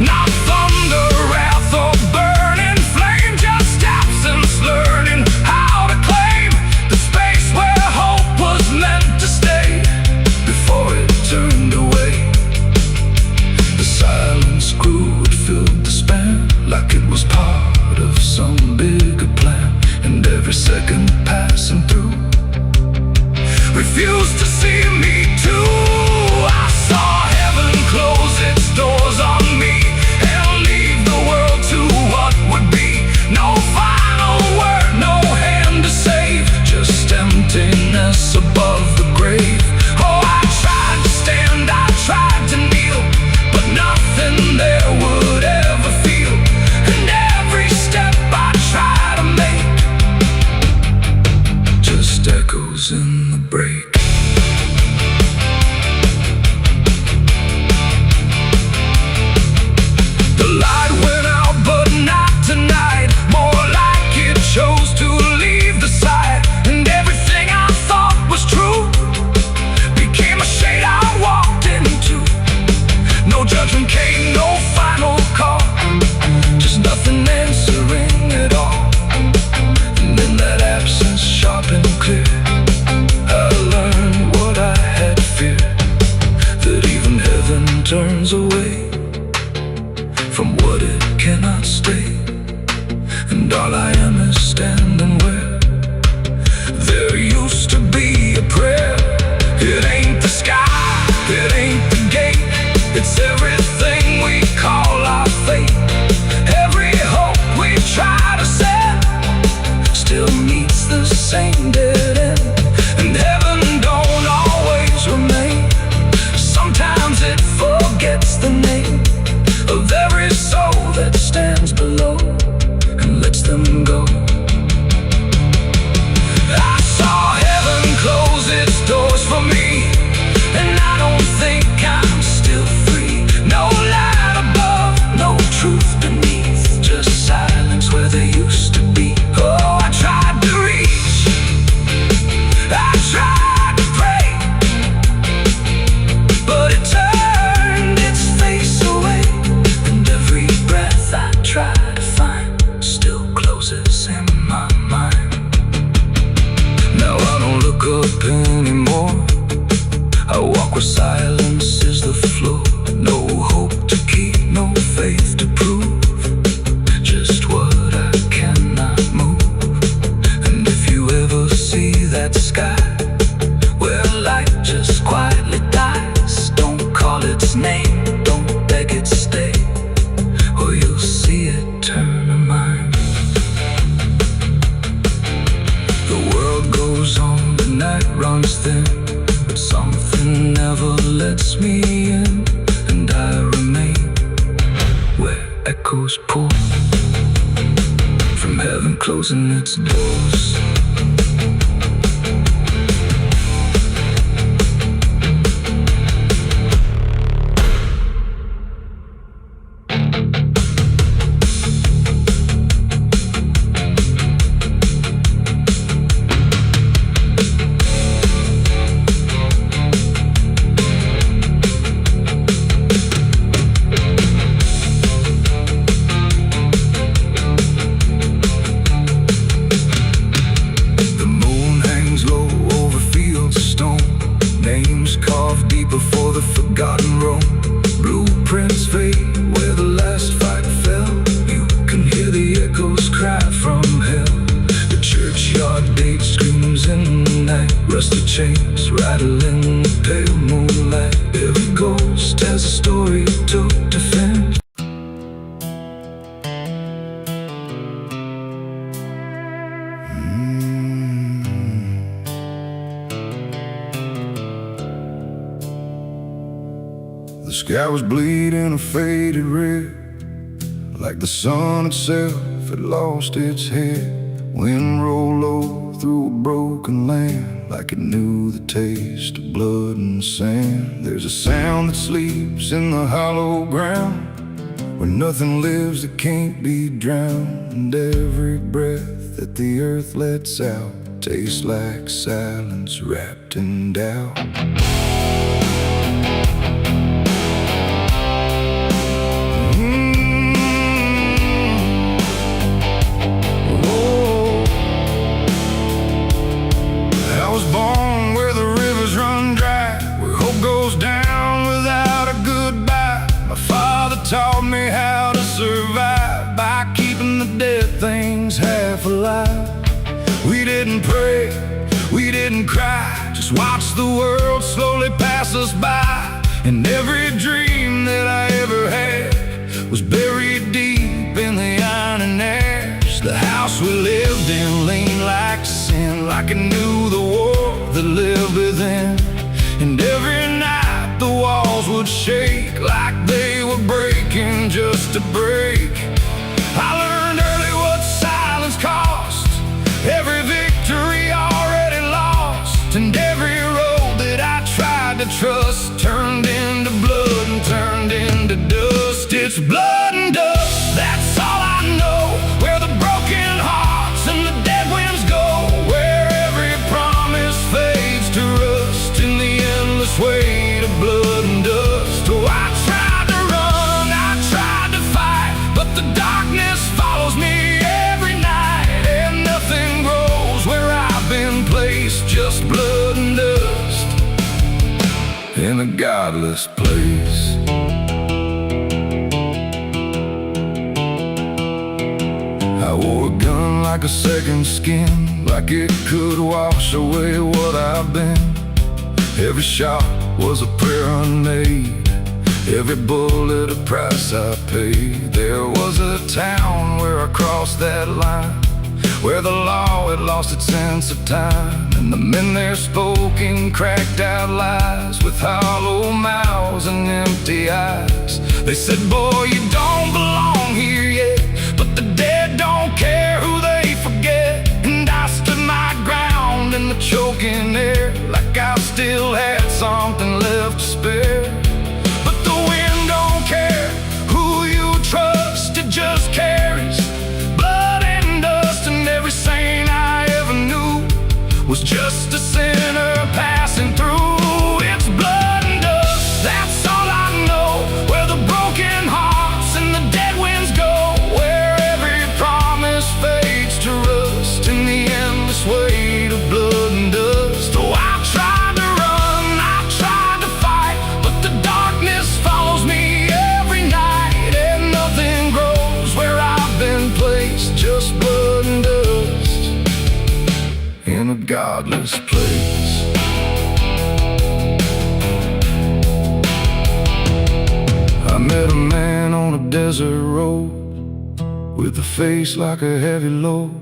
Not thunder, wrath, or burning flame, just absence learning how to claim the space where hope was meant to stay before it turned away. The silence grew, it filled the span, like it was part of some bigger plan, and every second passing through refused to see me too. I saw heaven close its doors on me and leave the world to what would be. No final word, no hand to save, just emptiness above the grave. Oh, I tried to stand, I tried to kneel, but nothing there would ever feel, and every step I try to make just echoes in the break. The light went out, but not tonight, more like it chose to leave the sight, and everything I thought was true became a shade I walked into. No judgment came, no final call, just nothing answering at all. And in that absence, sharp and clear, I learned what I had feared, that even heaven turns away from what it cannot stay, and all I am is standing where there used to be a prayer. It ain't the sky, it ain't the gate, it's everything we call our fate. Every hope we try to send still meets the same dead end, and heaven don't always remain. Sometimes it forgets the name of every soul that stands below and lets them go. I saw heaven close its doors for me, and I don't think closing its doors. Before the forgotten roam, blueprints fade where the last fight fell. You can hear the echoes cry from hell. The churchyard date screams in the night. Rusty chains rattle in the pale moonlight. Every ghost has a story to defend. The sky was bleeding a faded red, like the sun itself had lost its head. Wind rolled low through a broken land, like it knew the taste of blood and sand. There's a sound that sleeps in the hollow ground, where nothing lives that can't be drowned. And every breath that the earth lets out tastes like silence wrapped in doubt. Taught me how to survive by keeping the dead things half alive. We didn't pray, we didn't cry, just watch the world slowly pass us by. And every dream that I ever had was buried deep in the iron and ash. The house we lived in leaned like sin, like it knew the war that lived within. And every night the walls would shake like they were breaking just to break. I learned early what silence cost, every victory already lost. And every road that I tried to trust turned into blood and turned into dust. It's blood and dust, that's all I know. Where the broken hearts and the dead winds go, where every promise fades to rust in the endless weight of blood and dust. Oh, I tried to run, I tried to fight, but the darkness follows me every night. And nothing grows where I've been placed, just blood and dust in a godless place. I wore a gun like a second skin, like it could wash away what I've been. Every shot was a prayer unmade, every bullet a price I paid. There was a town where I crossed that line, where the law had lost its sense of time. And the men there spoke in cracked out lies, with hollow mouths and empty eyes. They said, boy, you don't belong here yet, but the dead don't care who they forget. And I stood my ground in the choking air, like I still had something left to spare. But the wind don't care who you trust, it just carries blood and dust. And every saint I ever knew was just a sinner passing through. It's blood and dust, that's all I know. Where the broken hearts and the dead winds go, where every promise fades to rust in the endless weight of blood and dust. Oh, I tried to run, I tried to fight, but the darkness follows me every night. And nothing grows where I've been placed, just blood and dust in a godless place. I met a man on a desert road, with a face like a heavy load.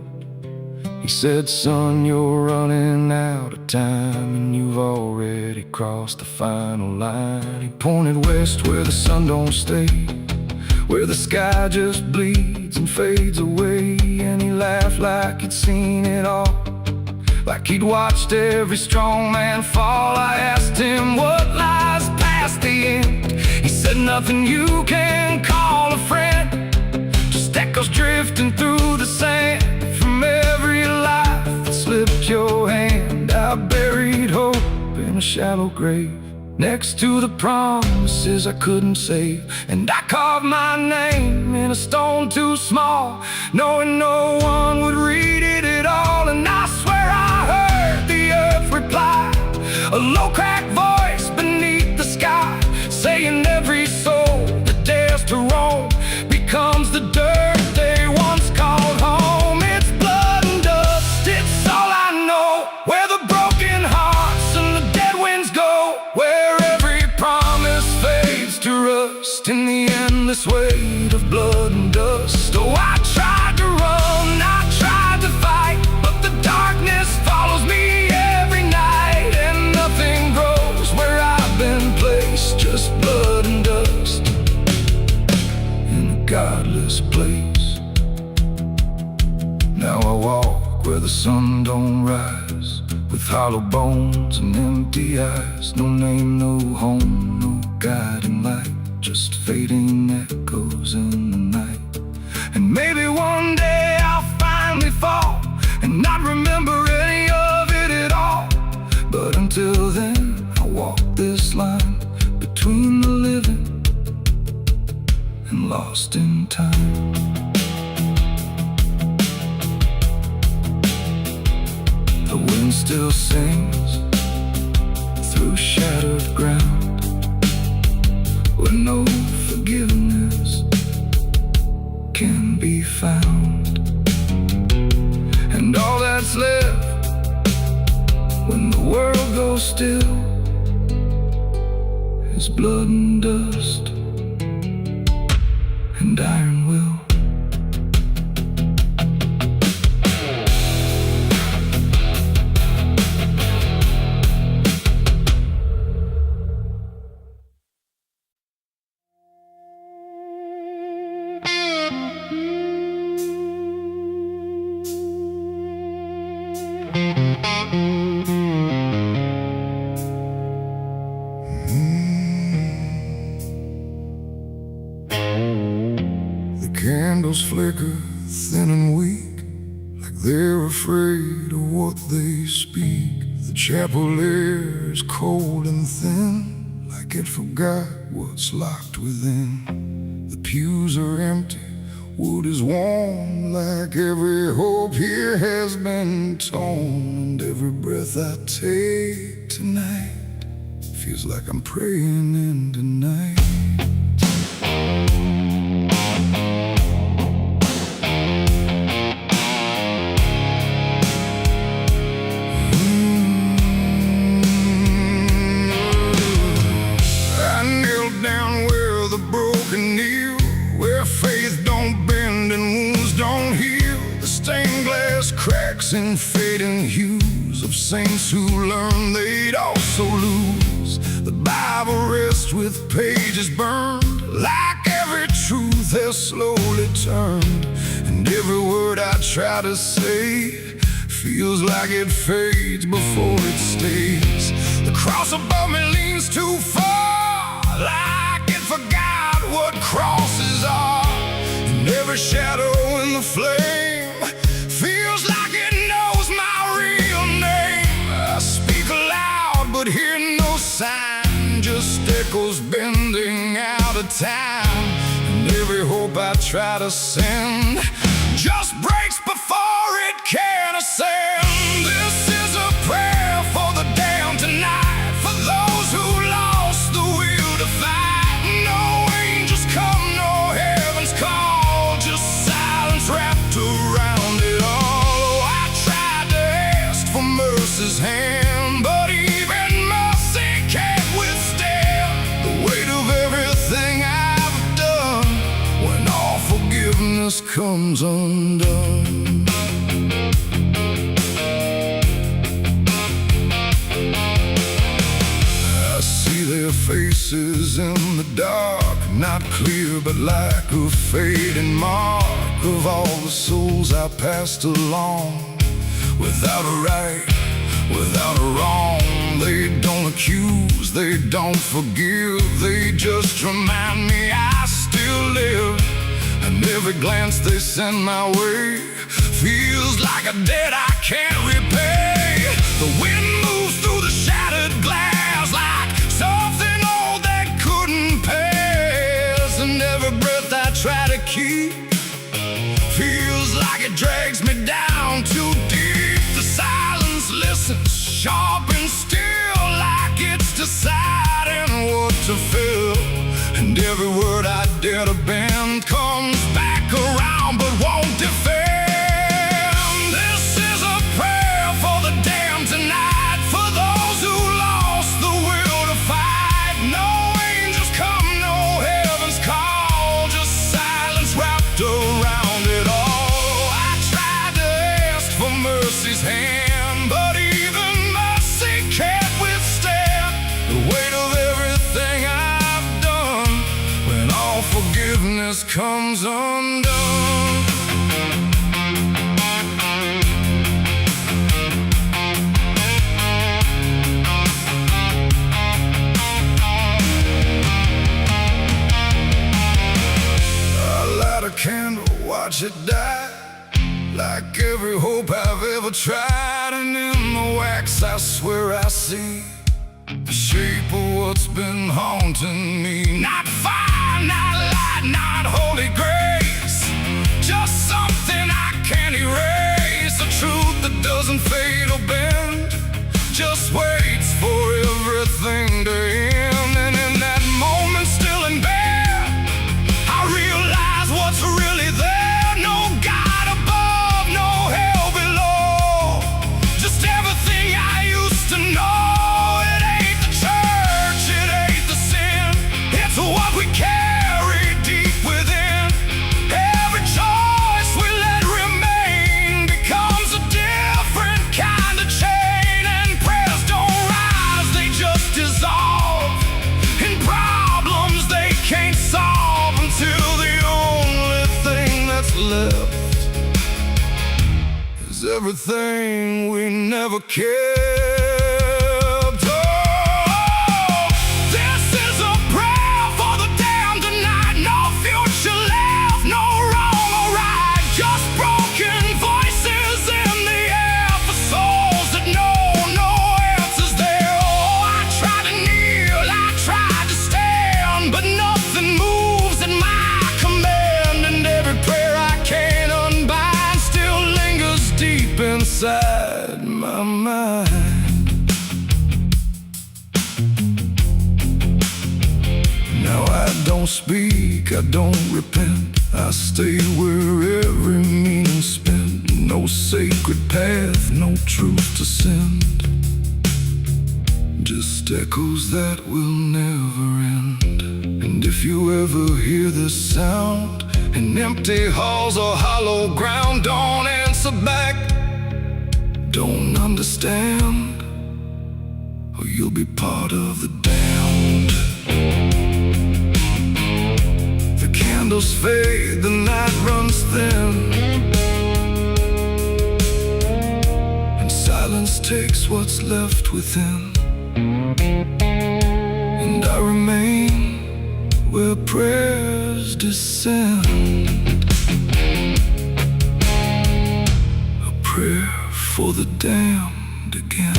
He said, son, you're running out of time, and you've already crossed the final line. He pointed west where the sun don't stay, where the sky just bleeds and fades away. And he laughed like he'd seen it all, like he'd watched every strong man fall. I asked him what lies past the end. He said nothing you can call a friend, just echoes drifting through the sand from every life that slipped your hand. I buried hope in a shallow grave next to the promises I couldn't save, and I carved my name in a stone too small, knowing no one would read it at all. And I swear I heard the earth reply, a low cracked voice beneath the sky, saying every soul that dares to roam becomes the dirt they once called home. It's blood and dust, it's all I know, where the broken hearts and the dead winds go, where every promise fades to rust in the endless weight of blood and dust. Oh, I tried to run, I tried to fight, but the darkness follows me every night, and nothing grows where I've been placed, just blood and dust in a godless place. Now I walk where the sun don't rise, with hollow bones and empty eyes. No name, no home, no guiding light, just fading echoes in the night. And maybe one day I'll finally fall and not remember any of it at all. But until then, I'll walk this line between the living and lost in time. The wind still sings through shattered ground, where no forgiveness can be found. And all that's left when the world goes still is blood and dust and iron will. Candles flicker thin and weak, like they're afraid of what they speak. The chapel air is cold and thin, like it forgot what's locked within. The pews are empty, wood is warm, like every hope here has been torn. And every breath I take tonight feels like I'm praying in the night. Cracks and fading hues of saints who learned they'd also lose. The Bible rests with pages burned, like every truth has slowly turned. And every word I try to say feels like it fades before it stays. The cross above me leans too far, like it forgot what crosses are. And every shadow in the flame feels like it knows my real name. I speak aloud but hear no sign, just echoes bending out of time. And every hope I try to send just breaks before it can ascend. This is a prayer for the damned tonight, for those who lost the will to fight. No angels come, no heaven's call, just silence wrapped around it all. Mercy's hand, but even mercy can't withstand the weight of everything I've done when all forgiveness comes undone. I see their faces in the dark, not clear but like a fading mark of all the souls I passed along. Without a right, without a wrong, they don't accuse, they don't forgive, they just remind me I still live. And every glance they send my way feels like a debt I can't repay. The wind moves through the shattered glass like something old that couldn't pass. And every breath I try to keep feels like it drags me down too deep. The silence listens, sharp and still, like it's deciding what to feel. And every word I dare to bend comes back around but won't defend. This is a prayer for the damned tonight, for those who lost the will to fight. No angels come, no heaven's call, just silence wrapped around it all. I tried to ask for mercy's hand, but even mercy can't withstand the weight of everything I've done when all forgiveness comes undone. I light a candle, watch it die, like every hope I've ever tried. And in the wax I swear I see the shape of what's been haunting me. Not fire, not light, not holy grace, just something I can't erase. A truth that doesn't fade or bend, just waits for everything to end. And in that moment, still in bed, I realize what's really there. No God above, no hell below, just everything I used to know. What we carry deep within, every choice we let remain becomes a different kind of chain. And prayers don't rise, they just dissolve in problems they can't solve, until the only thing that's left is everything we never cared. Inside my mind, now I don't speak, I don't repent, I stay where every meaning's spent. No sacred path, no truth to send, just echoes that will never end. And if you ever hear this sound in empty halls or hollow ground, don't answer back, don't understand, or you'll be part of the damned. The candles fade, the night runs thin, and silence takes what's left within. And I remain where prayers descend, a prayer for the damned again.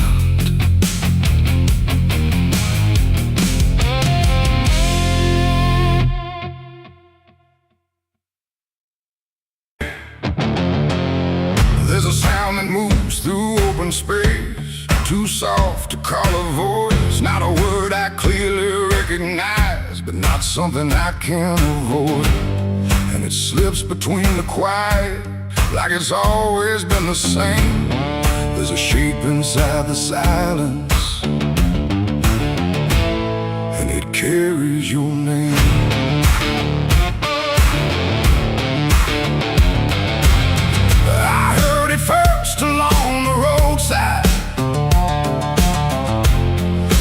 There's a sound that moves through open space, too soft to call a voice. Not a word I clearly recognize, but not something I can avoid. And it slips between the quiet, like it's always been the same. There's a shape inside the silence, and it carries your name. I heard it first along the roadside,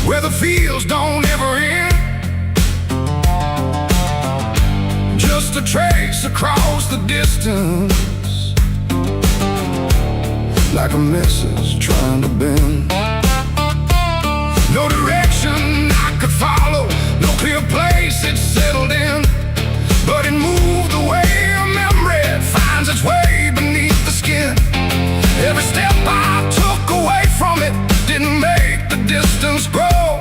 where the fields don't ever end. a trace across the distance, like a message trying to bend. No direction I could follow, no clear place it settled in, but it moved the way a memory finds its way beneath the skin. Every step I took away from it didn't make the distance grow.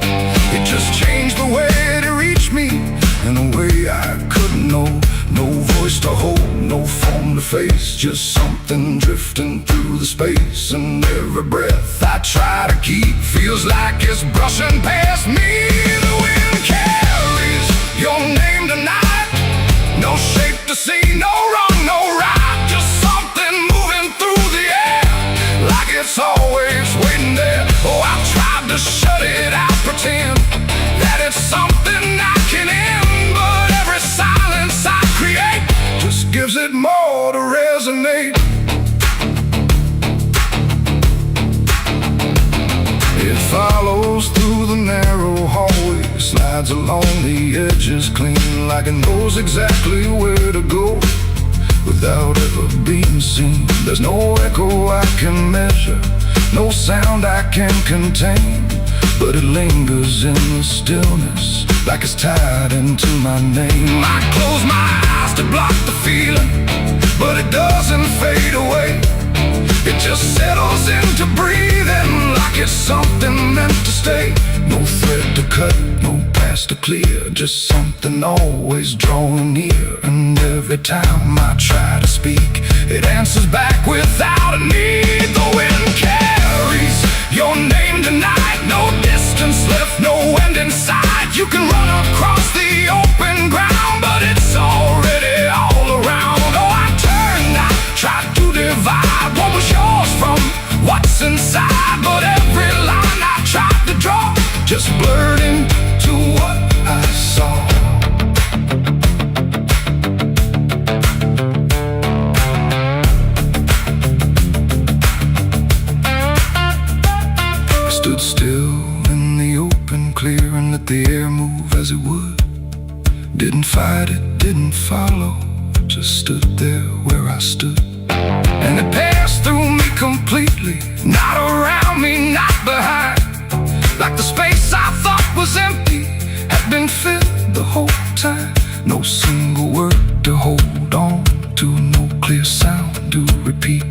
It just changed the way it reached me in a way I couldn't know. No voice to hold, no form to face, just something drifting through the space. And every breath I try to keep feels like it's brushing past me. The wind carries your name tonight, no shape to see, no wrong, no right, just something moving through the air, like it's always waiting there. Oh, I've tried to shut it out, pretend that it's something I can end, but every silence I create just gives it more to resonate. It follows through the narrow hallway, slides along the edges clean, like it knows exactly where to go without ever being seen. There's no echo I can measure, no sound I can contain, but it lingers in the stillness, like it's tied into my name. I close my eyes to block the feeling, but it doesn't fade away. It just settles into breathing, like it's something meant to stay. No thread to cut, no path to clear, just something always drawing near. And every time I try to speak, it answers back without a need. The wind carries your name tonight, no distance left, no end in sight. You can run across the open ground, but it's already all around. Oh, I turned, I tried to divide what was yours from what's inside, but every line I tried to draw just blurred into what I saw. I stood still in the open clear and let the air move as it would. Didn't fight it, didn't follow, just stood there where I stood. And it passed through me completely, not around me, not behind, like the space I thought was empty had been filled the whole time. No single word to hold on to, no clear sound to repeat,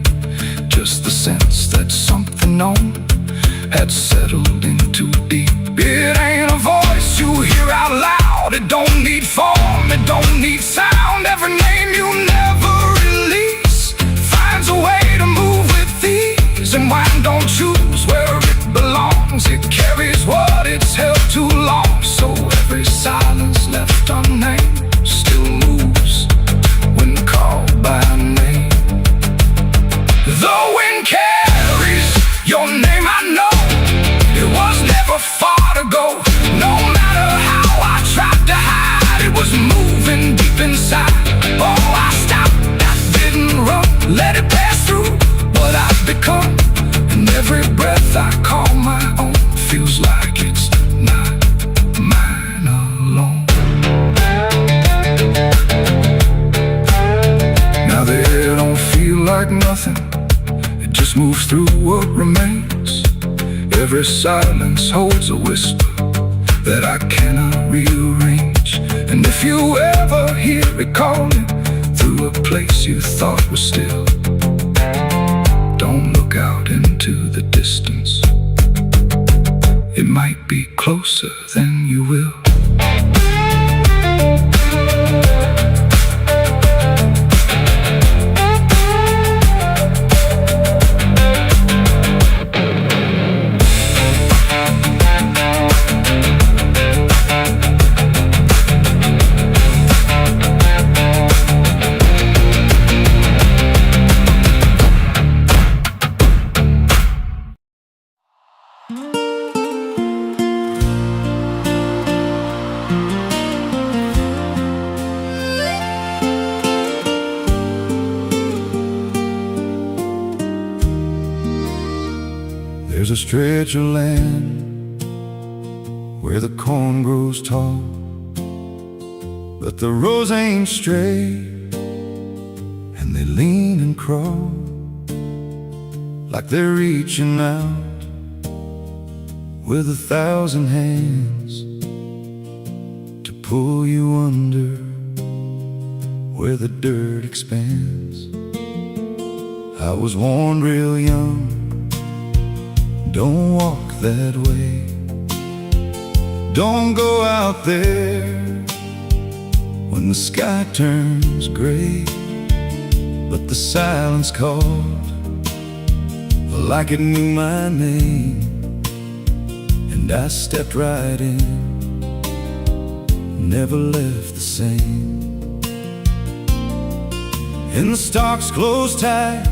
just the sense that something known had settled in too deep. It ain't a voice you hear out loud, it don't need form, it don't need sound. Every name you never release finds a way to move with ease, and wine don't choose where it belongs, it carries what it's held too long. So every silence left unnamed still moves when called by name. The wind carries your name, I know it was never far to go. No matter how I tried to hide, it was moving deep inside. Oh, I stopped, I didn't run, let it pass through what I've become. And every breath I call my own feels like it's not mine alone. Now the air don't feel like nothing, it just moves through what remains. Every silence holds a whisper that I cannot rearrange. And if you ever hear it calling through a place you thought was still, don't look out into the distance, it might be closer than you will. There's a stretch of land where the corn grows tall, but the rows ain't straight, and they lean and crawl like they're reaching out with 1,000 hands to pull you under where the dirt expands. I was warned real young, don't walk that way, don't go out there when the sky turns gray. But the silence called like it knew my name, and I stepped right in, never left the same. And the stalks closed tight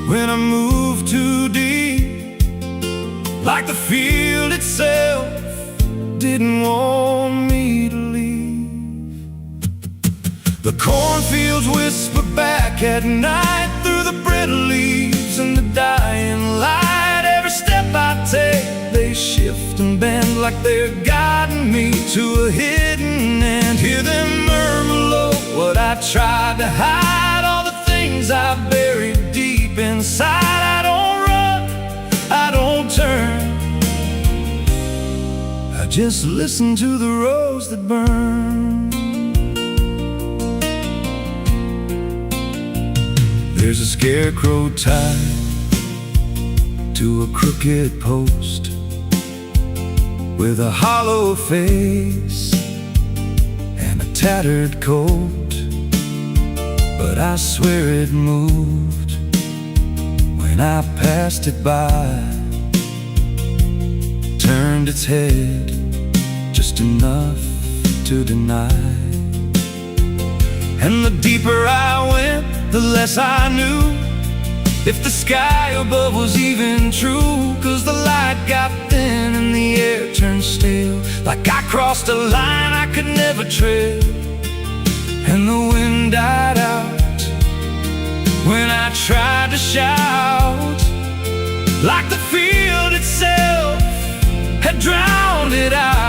when I moved too deep, like the field itself didn't want me to leave. The cornfields whisper back at night through the brittle leaves and the dying light. Every step I take, they shift and bend like they're guiding me to a hidden end. Hear them murmur low what I tried to hide, all the things I buried deep inside. I don't run, I don't turn, I just listen to the rose that burn. There's a scarecrow tied to a crooked post with a hollow face and a tattered coat, but I swear it moved when I passed it by, turned its head just enough to deny. And the deeper I went, the less I knew if the sky above was even true. 'Cause the light got thin and the air turned stale, like I crossed a line I could never tread. And the wind died out when I tried to shout, like the field itself had drowned it out.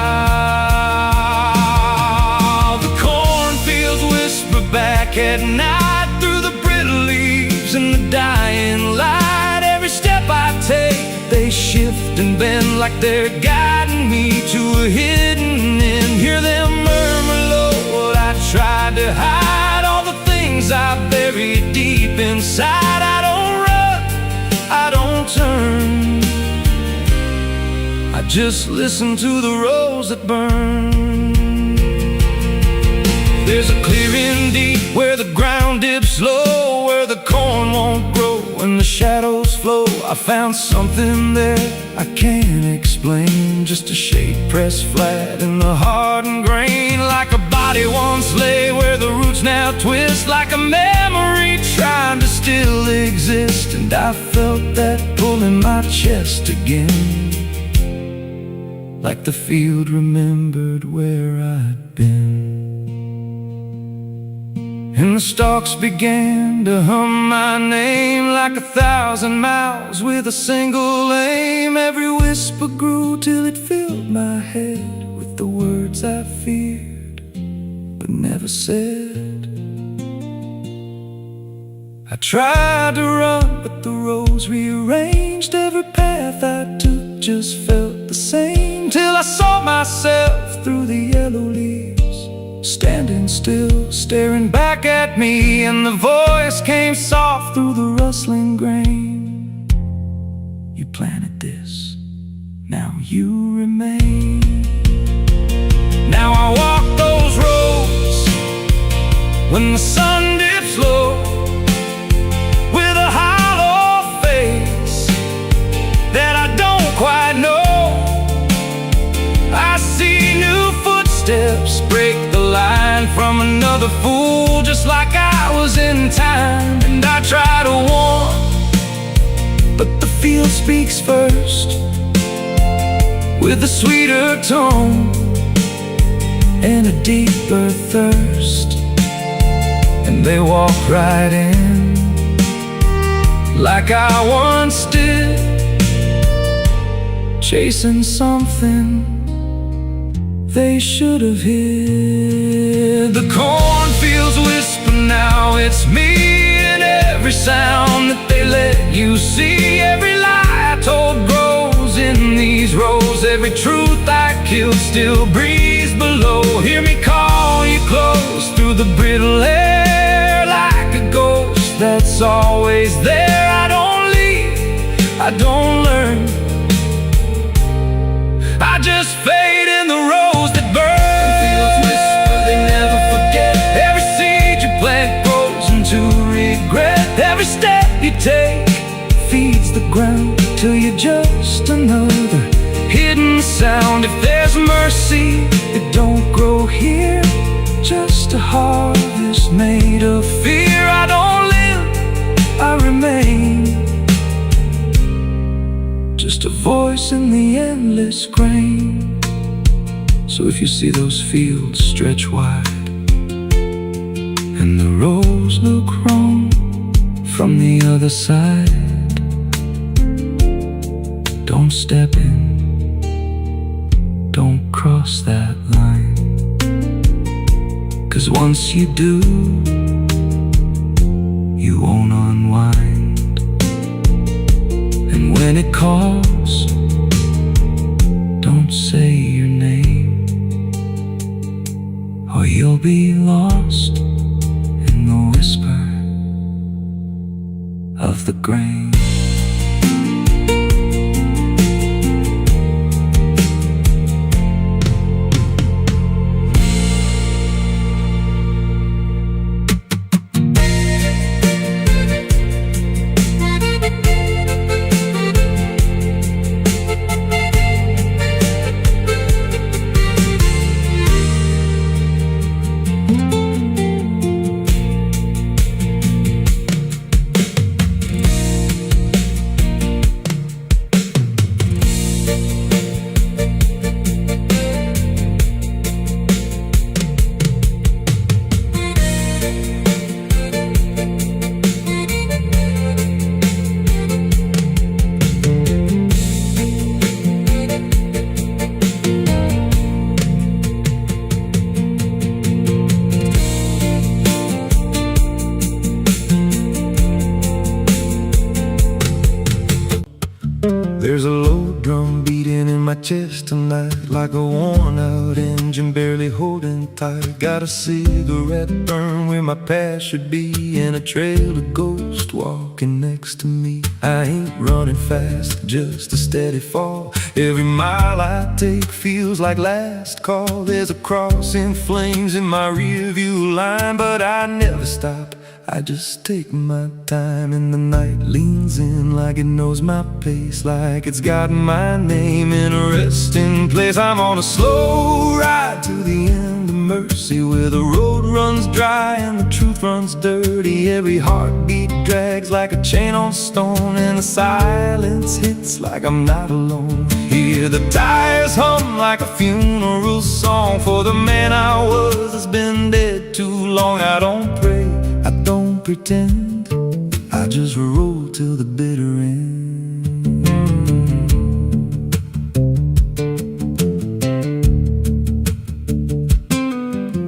The cornfields whisper back at night through the brittle leaves and the dying light. Every step I take, they shift and bend like they're guiding me to a hidden end. Hear them murmur low what I tried to hide, all the things I buried deep inside. I don't run, I don't turn, I just listen to the rose that burn. There's a clearing deep where the ground dips low, where the corn won't grow and the shadows flow. I found something there I can't explain, just a shade pressed flat in the hardened grain, like a body once lay where the roots now twist, like a memory trying to still exist. And I felt that pull in my chest again, like the field remembered where I'd been. And the stalks began to hum my name like 1,000 mouths with a single aim. Every whisper grew till it filled my head with the words I feared but never said. I tried to run, but the roads rearranged. Every path I took just felt the same, till I saw myself through the yellow leaves, standing still, staring back at me. And the voice came soft through the rustling grain: you planted this, now you remain. Now I walk those roads when the sun dips low, with a hollow face that I don't quite know. I see new footsteps break the line from another fool, just like I was in time. And I try to warn, but the field speaks first, with a sweeter tone and a deeper thirst. And they walk right in, like I once did, chasing something they should have hid. The cornfields whisper now, it's me, and every sound that they let you see. Every lie I told grows in these rows. Every truth I killed still breathes below. Hear me call you close through the brittle air, like a ghost that's always there. I don't leave, I don't learn, I just fade in the rose that burn. Fields whisper, they never forget. Every seed you plant grows into regret. Every step you take feeds the ground till you're just another hidden sound. If there's mercy, it don't grow here, just a harvest made of fear. I don't live, I remain, just a voice in the endless grain. So if you see those fields stretch wide, and the rows look wrong from the other side, don't step in, don't cross that line. 'Cause once you do, you won't unwind. And when it calls, don't say your name, or you'll be lost in the whisper of the grain. There's a low drum beating in my chest tonight, like a worn out engine barely holding tight. Got a cigarette burn where my past should be, and a trail of ghosts walking next to me. I ain't running fast, just a steady fall. Every mile I take feels like last call. There's a cross in flames in my rear view line, but I never stop, I just take my time. And the night leans in like it knows my pace, like it's got my name in a resting place. I'm on a slow ride to the end of mercy, where the road runs dry and the truth runs dirty. Every heartbeat drags like a chain on stone, and the silence hits like I'm not alone. Hear the tires hum like a funeral song for the man I was that's been dead too long. I don't pray, I don't pretend, I just roll till the bitter end.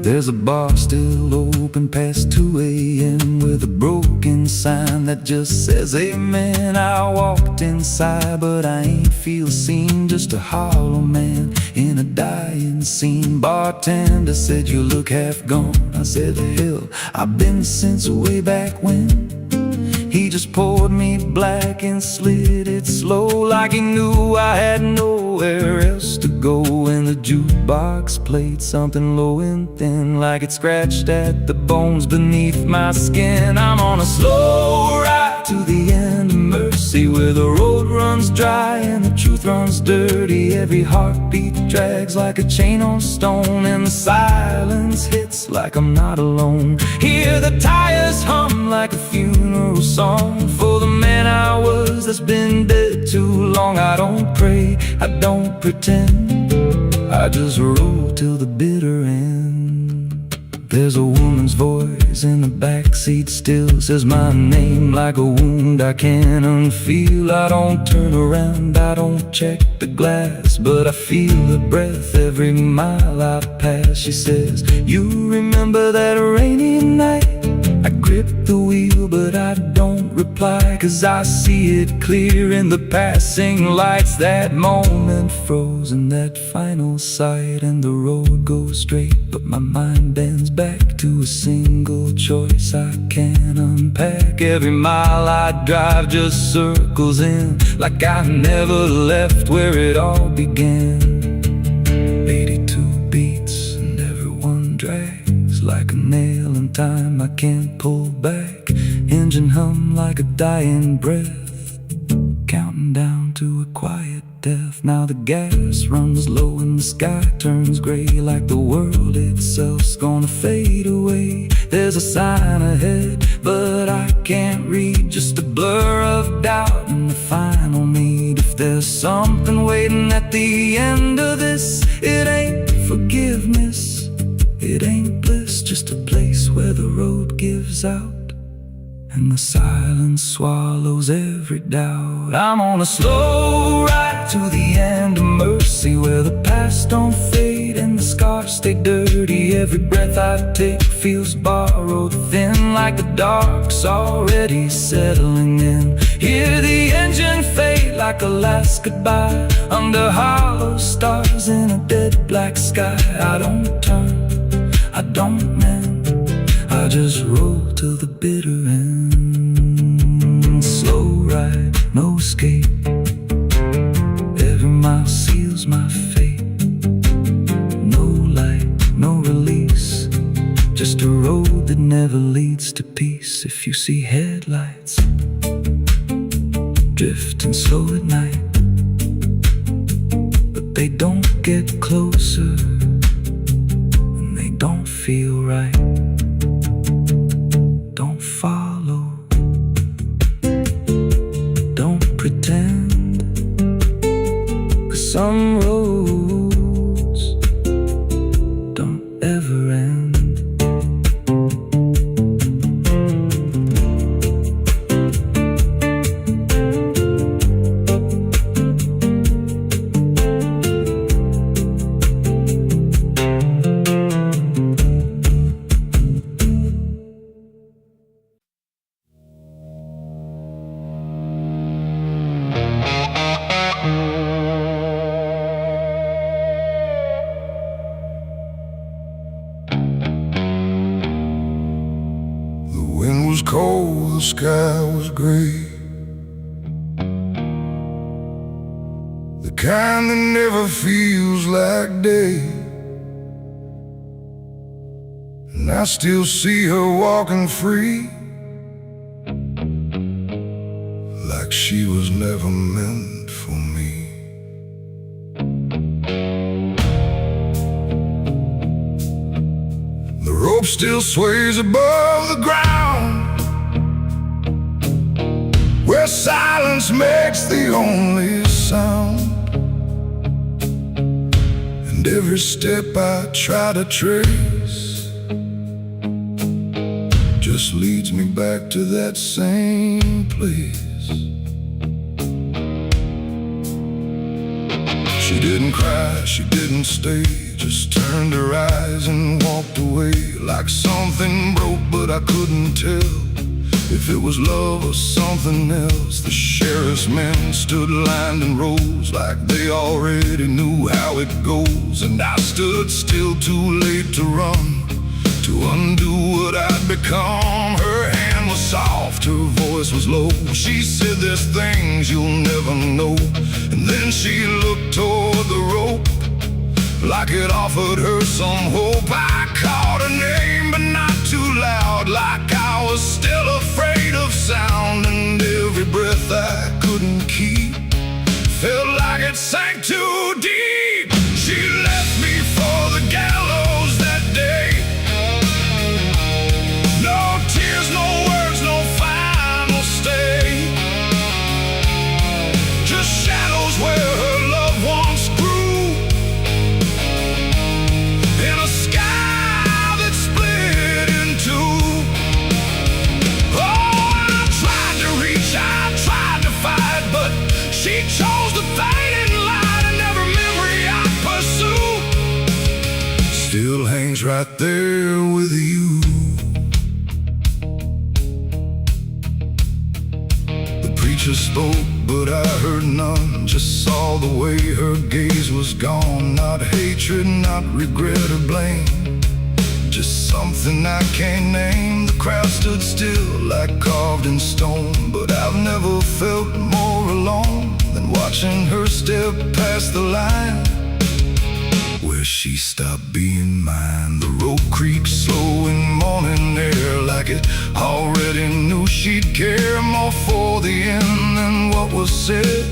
There's a bar still open past 2 a.m. with a broken sign that just says amen. I walked inside but I ain't feel seen, just a hollow man in a dying scene. Bartender said you look half gone. I said hell, I've been since way back when. He just poured me black and slid it slow, like he knew I had nowhere else to go. And the jukebox played something low and thin, like it scratched at the bones beneath my skin. I'm on a slow ride to the end of mercy, where the road runs dry and the truth runs dirty. Every heartbeat drags like a chain on stone, and the silence hits like I'm not alone. Hear the tires hum like a funeral song for the man I was that's been dead too long. I don't pray, I don't pretend, I just roll till the bitter end. There's a woman's voice in the backseat still says my name like a wound I can't unfeel. I don't turn around, I don't check the glass, but I feel her breath every mile I pass. She says, you remember that rainy night? I grip the wheel but I don't reply, 'cause I see it clear in the passing lights. That moment frozen, that final sight, and the road goes straight, but my mind bends back to a single choice I can't unpack. Every mile I drive just circles in, like I never left where it all began. 82 beats and everyone drags like a nail in time I can't pull back. Engine hum like a dying breath, counting down to a quiet death. Now the gas runs low and the sky turns gray, like the world itself's gonna fade away. There's a sign ahead, but I can't read, just a blur of doubt and the final need. If there's something waiting at the end of this, it ain't forgiveness, it ain't bliss, just a place where the road gives out and the silence swallows every doubt. I'm on a slow ride to the end of mercy, where the past don't fade and the scars stay dirty. Every breath I take feels borrowed, thin like the dark's already settling in. Hear the engine fade like a last goodbye, under hollow stars in a dead black sky. I don't turn, I don't mend, I just roll to the bitter end. Slow ride, no escape, every mile seals my fate. No light, no release, just a road that never leads to peace. If you see headlights drifting slow at night, but they don't get closer and they don't feel right, don't follow, don't pretend, 'cause some roads don't ever end. Cold, the sky was gray, the kind that never feels like day. And I still see her walking free, like she was never meant for me. The rope still sways above the ground, where silence makes the only sound. And every step I try to trace just leads me back to that same place. She didn't cry, she didn't stay, just turned her eyes and walked away, like something broke but I couldn't tell if it was love or something else. The sheriff's men stood lined in rows, like they already knew how it goes. And I stood still, too late to run, to undo what I'd become. Her hand was soft, her voice was low. She said, there's things you'll never know. And then she looked toward the rope, like it offered her some hope. I called her name, but not too loud, like I was still afraid of sound. And every breath I couldn't keep felt like it sank too deep. She left me for the gallows that day. No tears, no words, no final stay, just shadows where her loved ones grew, in a sky that split right there with you. The preacher spoke, but I heard none. Just saw the way her gaze was gone. Not hatred, not regret or blame, just something I can't name. The crowd stood still like carved in stone, but I've never felt more alone than watching her step past the line where she stopped being mine. The road creaks slow in morning air, like it already knew she'd care more for the end than what was said,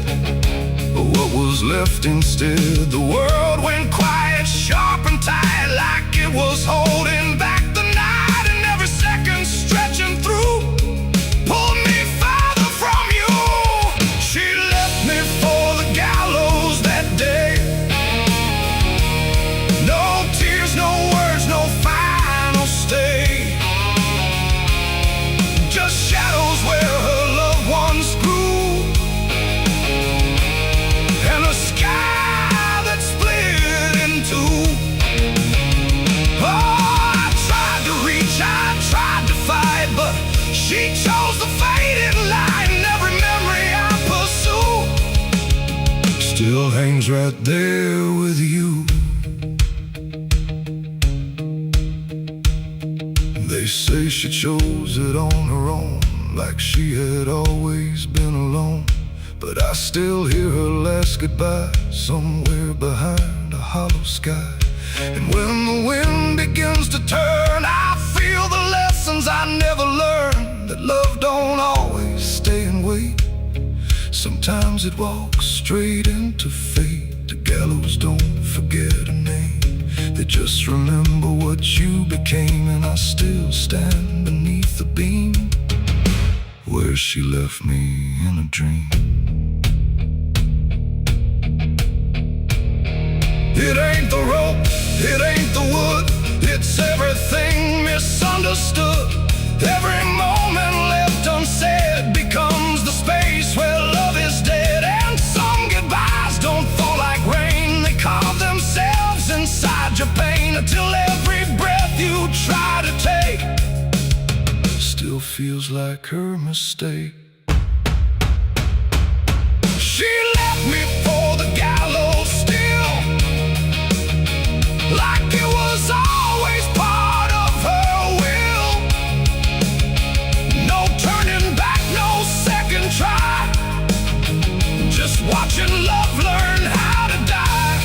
but what was left instead. The world went quiet, sharp and tight, like it was holding back the night, and every second stretching through pulled me farther from you. She left me for the gallows that day. No tears, no words, no final stay, just shadows where her loved ones grew, and a sky that split in two. Oh, I tried to reach, I tried to fight, but she chose the faded line. Every memory I pursue still hangs right there with you. They say she chose it on her own, like she had always been alone, but I still hear her last goodbye somewhere behind a hollow sky. And when the wind begins to turn, I feel the lessons I never learned, that love don't always stay and wait. Sometimes it walks straight into fate. The gallows don't forget a name, they just remember what you became. And I still stand beneath the beam where she left me in a dream. It ain't the rope, it ain't the wood, it's everything misunderstood. Every moment left unsaid becomes the space where love is dead. And some goodbyes don't fall like rain, they carve themselves inside your pain, until every breath you try to take still feels like her mistake. She left me for the gallows still, like it was always part of her will. No turning back, no second try, just watching love learn how to die.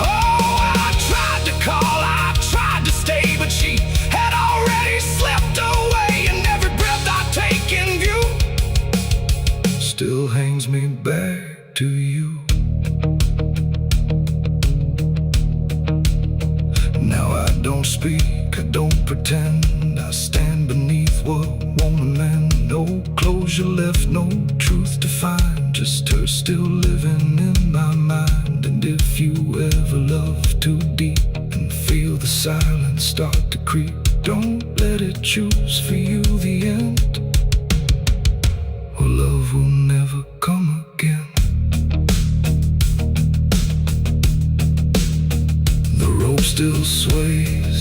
Oh, I tried to call, I tried to stay, but she had already slipped away, and every breath I take in view still hangs me back to you. Now I don't speak, I don't pretend, I stand beneath what won't amend. No closure left, no truth to find, just her still living in my mind. And if you ever love too deep and feel the silence start to creep, don't let it choose for you the end, or love will never come again. The rope still sways,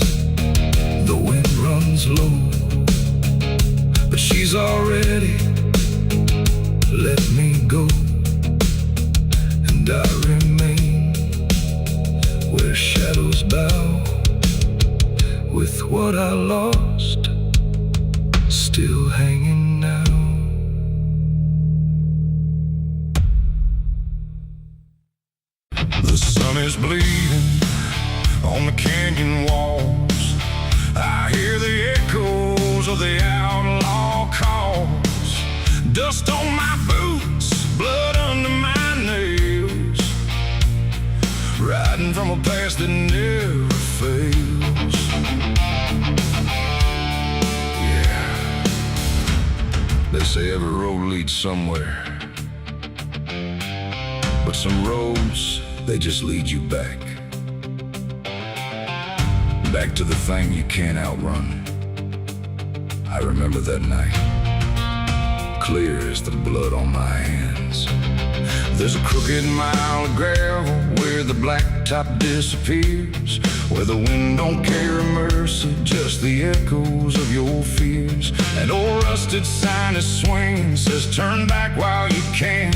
the wind runs low, but she's already let me go, and I remain where shadows bow, with what I lost still hanging now. The sun is bleeding on the canyon walls, I hear the echoes of the outlaw calls. Dust on my boots, blood under my nails, riding from a past that never fails. Yeah, they say every road leads somewhere, but some roads, they just lead you back. Back to the thing you can't outrun. I remember that night, clear as the blood on my hands. There's a crooked mile of gravel where the blacktop disappears, where the wind don't carry mercy, just the echoes of your fears. An old rusted sign is swinging, says turn back while you can.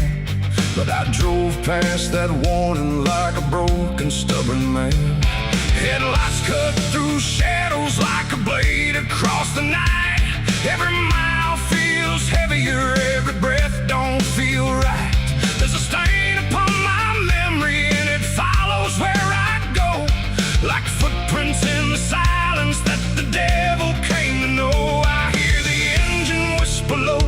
But I drove past that warning like a broken, stubborn man. Headlights cut through shadows like a blade across the night. Every mile feels heavier, every breath don't feel right. There's a stain upon my memory and it follows where I go, like footprints in the silence that the devil came to know. I hear the engine whisper low,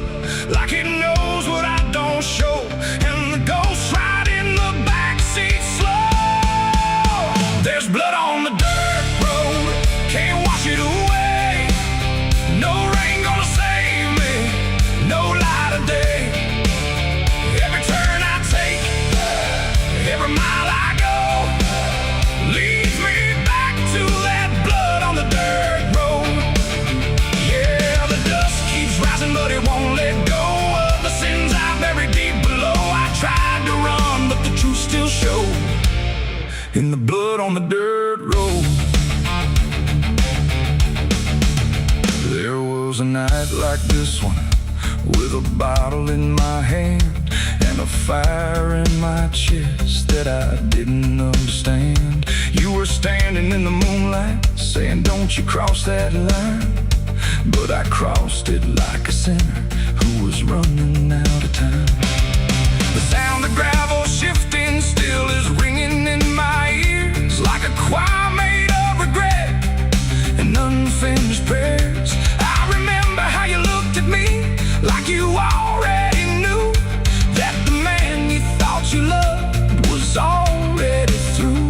like it knows what I don't show, and the ghost ride in the backseat slow. There's blood on the dirt road, can't wash it away. No rain gonna save me, no light of day. Every turn I take, every mile I go, leads me back to that blood on the dirt road. Yeah, the dust keeps rising, but it won't let go of the sins I buried deep below. I tried to run, but the truth still showed in the blood on the dirt road. There was a night like this one, with a bottle in my hand and a fire in my chest that I didn't understand. You were standing in the moonlight, saying don't you cross that line. But I crossed it like a sinner who was running out of time. The sound of gravel shifting still is ringing in my ears, like a choir made of regret and unfinished prayers. I remember how you looked at me, like you already knew that the man you thought you loved was already through.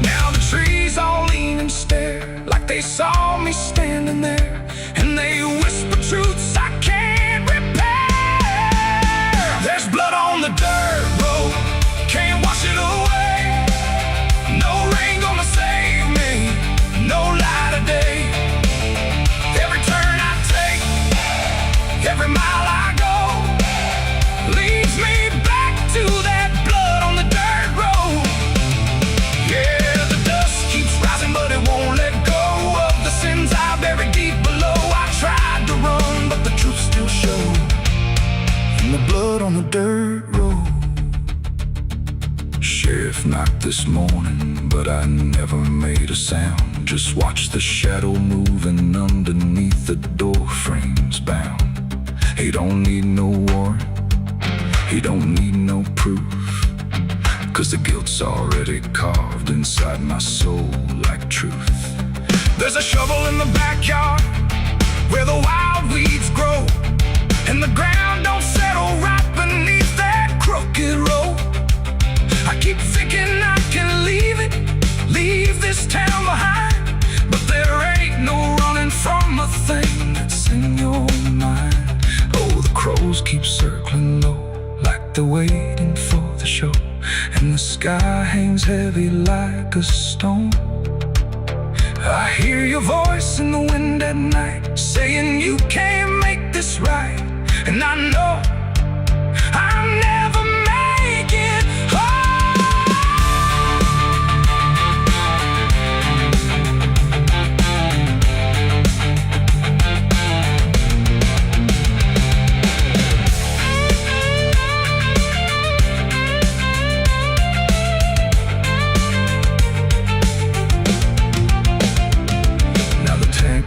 Now the trees all lean and stare, like they saw me standing there, and they whisper truths I can't repair. There's blood on the dirt road, can't wash it away. No rain gonna save me, no light of day. Every turn I take, every mile I go, leads me back to that blood on the dirt road. Yeah, the dust keeps rising, but it won't let go of the sins I buried deep below. I tried to run, but the truth still showed in the blood on the dirt road. Sheriff knocked this morning, but I never made a sound. Just watched the shadow moving underneath the door frames bound. He don't need no warrant, he don't need no proof, 'cause the guilt's already carved inside my soul like truth. There's a shovel in the backyard where the wild weeds grow, and the ground don't settle right beneath that crooked road. I keep thinking I can leave this town behind, but there ain't no running from a thing that's in your mind. Oh, the crows keep circling low, like they're waiting for the show, and the sky hangs heavy like a stone. I hear your voice in the wind at night, saying you can't make this right, and I know I'll never make it home.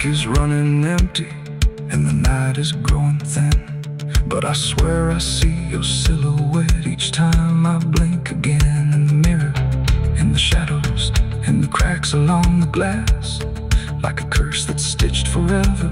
Is running empty and the night is growing thin, but I swear I see your silhouette each time I blink again. In the mirror, in the shadows, in the cracks along the glass, like a curse that's stitched forever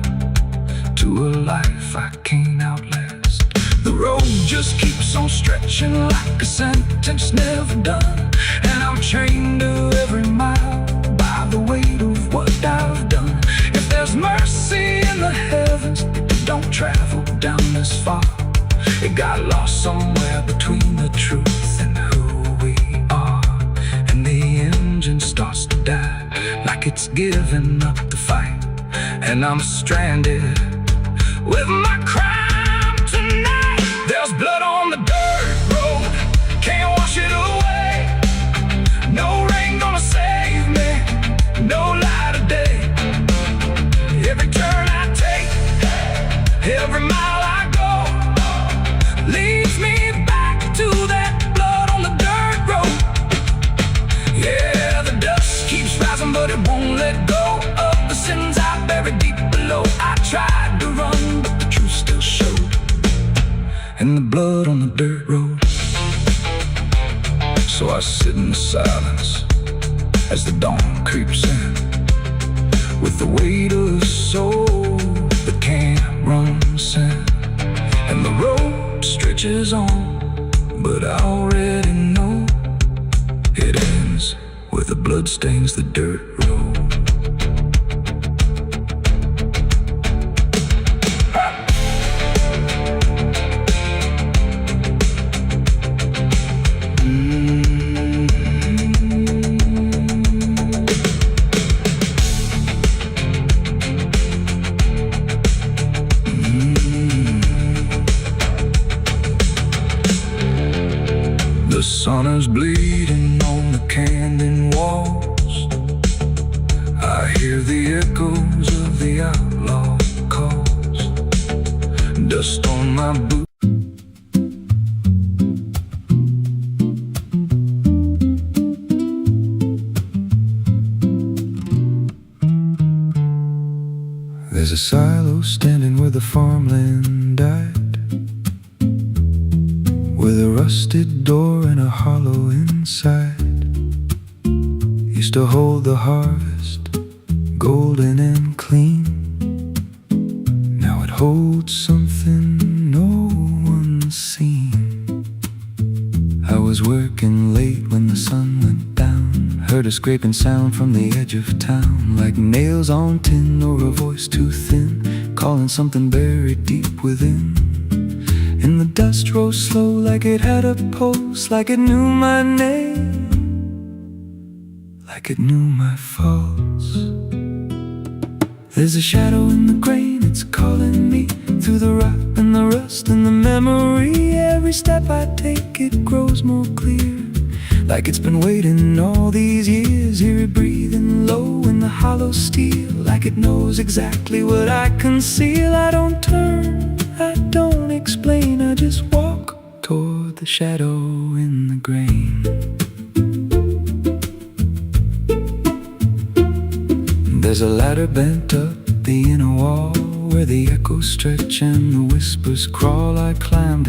to a life I can't outlast. The road just keeps on stretching like a sentence never done, and I'm chained to every mile by the weight of what I've done. If there's mercy in the heavens, it don't travel down this far. It got lost somewhere between the truth and who we are, and the engine starts to die, like it's giving up the fight, and I'm stranded with my crime tonight. There's blood on the dirt road, can't wash it away. No rain gonna save me, no light of day. Every turn I take, every mile I go, leads me back to that blood on the dirt road. Yeah, the dust keeps rising, but it won't let go of the sins I buried deep below. I tried to run, but the truth still showed, and the blood on the dirt road. So I sit in silence as the dawn creeps in, with the weight of a soul that can't run sin. And the road stretches on, but I already know it ends where the blood stains the dirt road. The sun is bleeding on the canyon walls. I hear the echoes of the outlaw calls. Dust on my boots. There's a silo standing where the farmland died, with a rusted door and a hollow inside. Used to hold the harvest, golden and clean. Now it holds something no one's seen. I was working late when the sun went down, heard a scraping sound from the edge of town, like nails on tin or a voice too thin, calling something buried deep within. And the dust rose slow like it had a pulse, like it knew my name, like it knew my faults. There's a shadow in the grain, it's calling me through the rot and the rust and the memory. Every step I take, it grows more clear, like it's been waiting all these years. Hear it breathing low in the hollow steel, like it knows exactly what I conceal. I don't turn, I don't explain, I just walk toward the shadow in the grain. There's a ladder bent up the inner wall, where the echoes stretch and the whispers crawl. I climbed